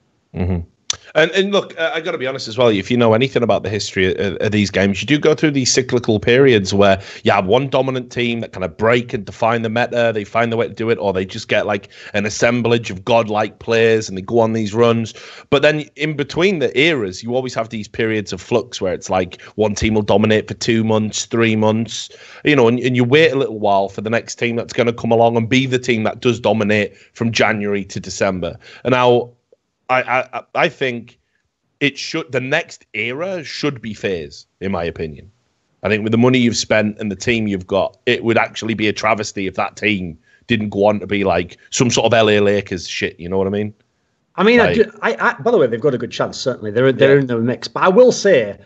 And look, I got to be honest as well. If you know anything about the history of these games, you do go through these cyclical periods where you have one dominant team that kind of break and define the meta. They find the way to do it, or they just get like an assemblage of godlike players and they go on these runs. But then in between the eras, you always have these periods of flux where it's like one team will dominate for 2 months, 3 months, you know, and you wait a little while for the next team that's going to come along and be the team that does dominate from January to December. And now, I think the next era should be FaZe, in my opinion. I think with the money you've spent and the team you've got, it would actually be a travesty if that team didn't go on to be like some sort of LA Lakers shit. You know what I mean? I mean, I by the way, they've got a good chance. Certainly, they're in the mix. But I will say,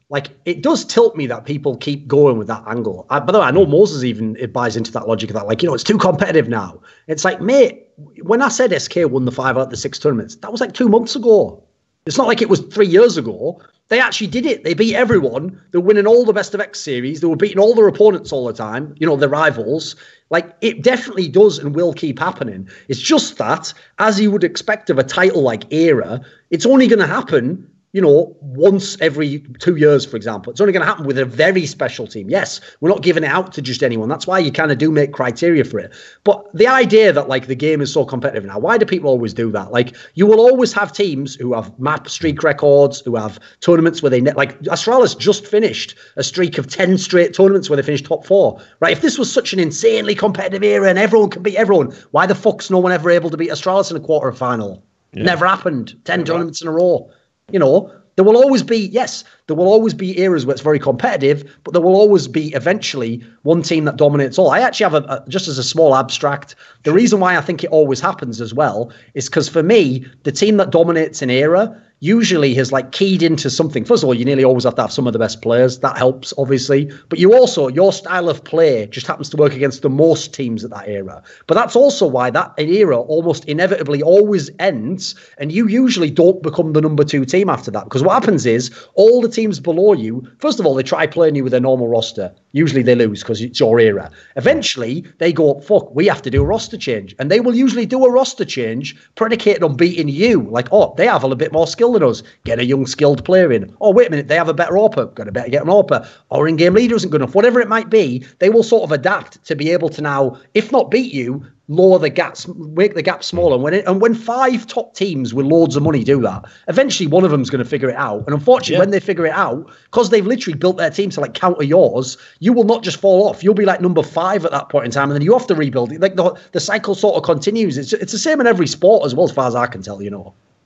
like, it does tilt me that people keep going with that angle. By the way, I know Moses it buys into that logic of that, like, you know, it's too competitive now. It's like, mate, when I said SK won the 5 out of the 6 tournaments, that was like 2 months ago. It's not like it was 3 years ago. They actually did it. They beat everyone. They're winning all the best of X series. They were beating all their opponents all the time, you know, their rivals. Like, it definitely does and will keep happening. It's just that, as you would expect of a title like era, it's only going to happen, you know, once every 2 years, for example. It's only going to happen with a very special team. Yes, we're not giving it out to just anyone. That's why you kind of do make criteria for it. But the idea that, like, the game is so competitive now, why do people always do that? Like, you will always have teams who have map streak records, who have tournaments where like, Astralis just finished a streak of 10 straight tournaments where they finished top 4, right? If this was such an insanely competitive era and everyone can beat everyone, why the fuck's no one ever able to beat Astralis in a quarterfinal? Yeah. Never happened. 10 tournaments in a row. You know, there will always be eras where it's very competitive, but there will always be eventually one team that dominates all. I actually have just as a small abstract, the reason why I think it always happens as well is because for me, the team that dominates an era usually has like keyed into something. First of all, you nearly always have to have some of the best players. That helps, obviously. But you also, your style of play just happens to work against the most teams at that era. But that's also why that era almost inevitably always ends, and you usually don't become the number 2 team after that. Because what happens is all the teams below you, first of all, they try playing you with their normal roster. Usually they lose because it's your era. Eventually, they go, fuck, we have to do a roster change. And they will usually do a roster change predicated on beating you. Like, oh, they have a little bit more skill than us. Get a young, skilled player in. Oh, wait a minute, they have a better AWPer. Got to better get an AWPer. Or in-game leader isn't good enough. Whatever it might be, they will sort of adapt to be able to now, if not beat you, lower the gaps, make the gap smaller. When 5 top teams with loads of money do that, eventually one of them's going to figure it out. And unfortunately, when they figure it out, because they've literally built their team to like counter yours, you will not just fall off. You'll be like number 5 at that point in time, and then you have to rebuild it. Like the cycle sort of continues. It's the same in every sport as well, as far as I can tell.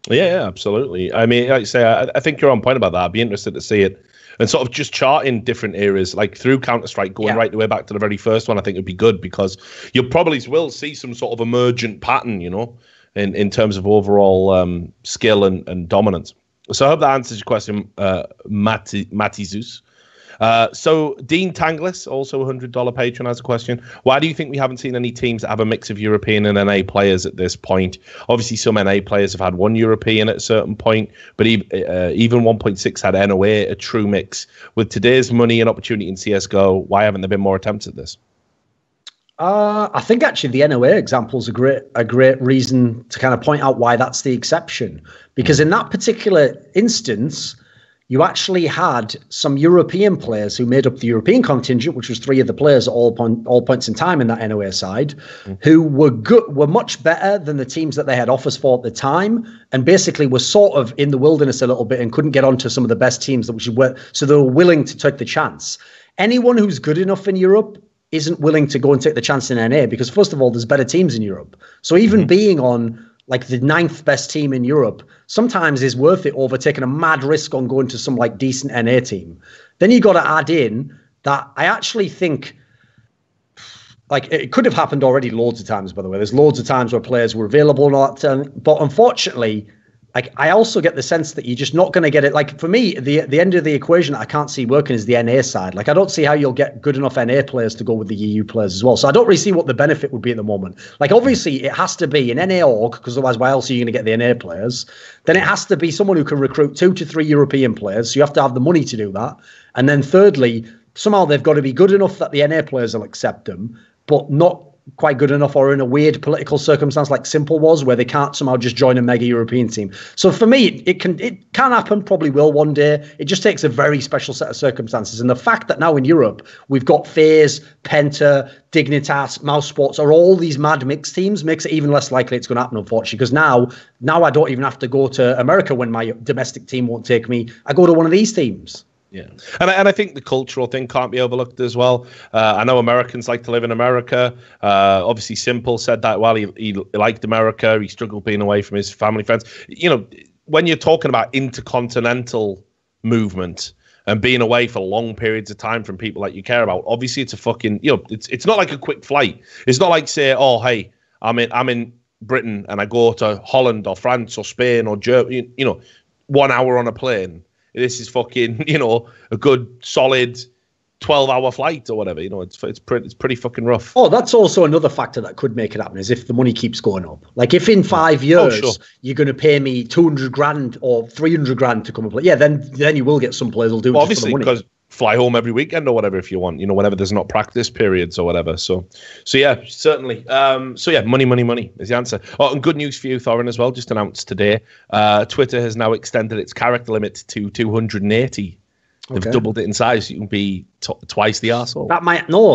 Yeah, absolutely. I mean, like I say, I think you're on point about that. I'd be interested to see it. And sort of just charting different eras, like through Counter-Strike, going right the way back to the very first one, I think would be good, because you probably will see some sort of emergent pattern, in terms of overall skill and dominance. So I hope that answers your question, Matty Zeus. So Dean Tanglis, also a $100 patron, has a question. Why do you think we haven't seen any teams that have a mix of European and NA players at this point? Obviously, some NA players have had one European at a certain point, but even 1.6 had NOA, a true mix. With today's money and opportunity in CSGO, why haven't there been more attempts at this? I think actually the NOA example is a great reason to kind of point out why that's the exception. Because in that particular instance, you actually had some European players who made up the European contingent, which was 3 of the players at all points in time in that NOA side, who were much better than the teams that they had offers for at the time, and basically were sort of in the wilderness a little bit and couldn't get onto some of the best teams so they were willing to take the chance. Anyone who's good enough in Europe isn't willing to go and take the chance in NA, because first of all, there's better teams in Europe. So even being on like the 9th best team in Europe sometimes is worth it over taking a mad risk on going to some like decent NA team. Then you got to add in that I actually think, like, it could have happened already loads of times, by the way. There's loads of times where players were available and all that, but unfortunately, like, I also get the sense that you're just not going to get it. Like, for me, the end of the equation that I can't see working is the NA side. Like, I don't see how you'll get good enough NA players to go with the EU players as well. So I don't really see what the benefit would be at the moment. Like, obviously, it has to be an NA org, because otherwise, why else are you going to get the NA players? Then it has to be someone who can recruit 2 to 3 European players. So you have to have the money to do that. And then thirdly, somehow they've got to be good enough that the NA players will accept them, but not quite good enough or in a weird political circumstance like Simple was, where they can't somehow just join a mega European team. So for me, it can happen, probably will one day. It just takes a very special set of circumstances. And the fact that now in Europe, we've got FaZe, Penta, Dignitas, Mousesports, are all these mad mixed teams, makes it even less likely it's going to happen, unfortunately, because now I don't even have to go to America when my domestic team won't take me. I go to one of these teams. Yeah, and I think the cultural thing can't be overlooked as well. I know Americans like to live in America. Obviously, Simple said that while he liked America, he struggled being away from his family, friends. When you're talking about intercontinental movement and being away for long periods of time from people that you care about, obviously it's a fucking, it's not like a quick flight. It's not like, say, oh, hey, I'm in Britain and I go to Holland or France or Spain or Germany, 1 hour on a plane. This is fucking, a good solid 12-hour flight or whatever. It's pretty fucking rough. Oh, that's also another factor that could make it happen, is if the money keeps going up. Like, if in 5 years you're going to pay me 200 grand or 300 grand to come and play, then you will get some players who'll do it obviously, just for the money. Because fly home every weekend or whatever if you want, whenever there's not practice periods or whatever. So yeah, certainly. Money is the answer. Oh, and good news for you, Thorin, as well, just announced today. Twitter has now extended its character limit to 280. They've doubled it in size, so you can be twice the arsehole.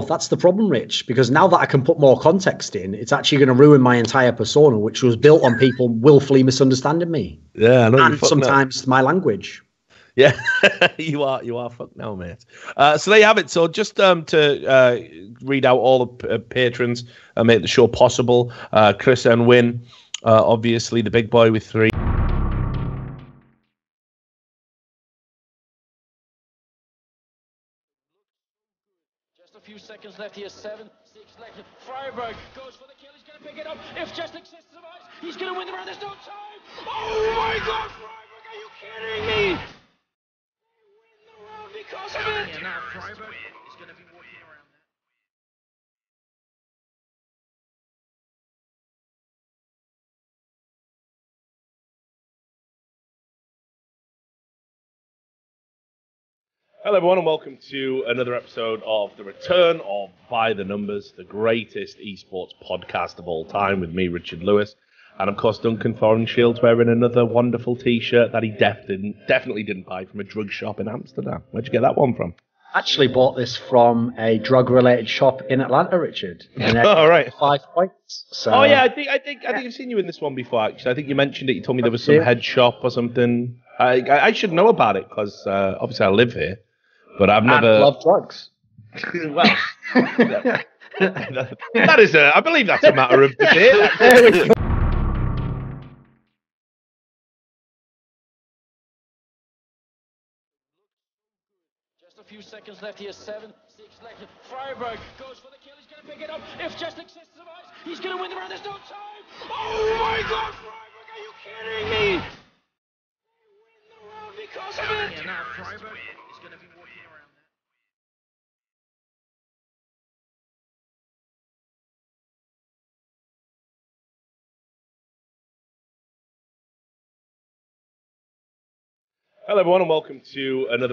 That's the problem, Rich, because now that I can put more context in, it's actually going to ruin my entire persona, which was built on people willfully misunderstanding me. Yeah, I know. And sometimes my language. Yeah, you are fucked now, mate. So there you have it. So just to read out all the patrons and make the show possible. Chris and Win, obviously the big boy with 3. Just a few seconds left here. 7, 6 left. Freiburg goes for the kill. He's going to pick it up. If Just survives, he's going to win the round. There's no time. Oh my God, Freiburg! Are you kidding me? They win the round because of it. And now Freiburg is going to be walking around that. Hello, everyone, and welcome to another episode of the return of By the Numbers, the greatest esports podcast of all time, with me, Richard Lewis, and of course Duncan Thornshields wearing another wonderful T-shirt that he definitely didn't buy from a drug shop in Amsterdam. Where'd you get that one from? Actually bought this from a drug-related shop in Atlanta, Richard. And All right. 5 points. So, Oh yeah, I think I've seen you in this one before. Actually, I think you mentioned it. You told me there was some head shop or something. I should know about it because obviously I live here, but I've never. And love drugs. Well, that is I believe that's a matter of debate. There we go. Just a few seconds left here. 7-6 left. Freiburg goes for the kill. He's going to pick it up. If Just Exist survives, he's going to win the round. There's no time. Oh my God, Freiburg! Are you kidding me? They win the round because of it. And now Freiburg is going to be walking around that. Hello, everyone, and welcome to another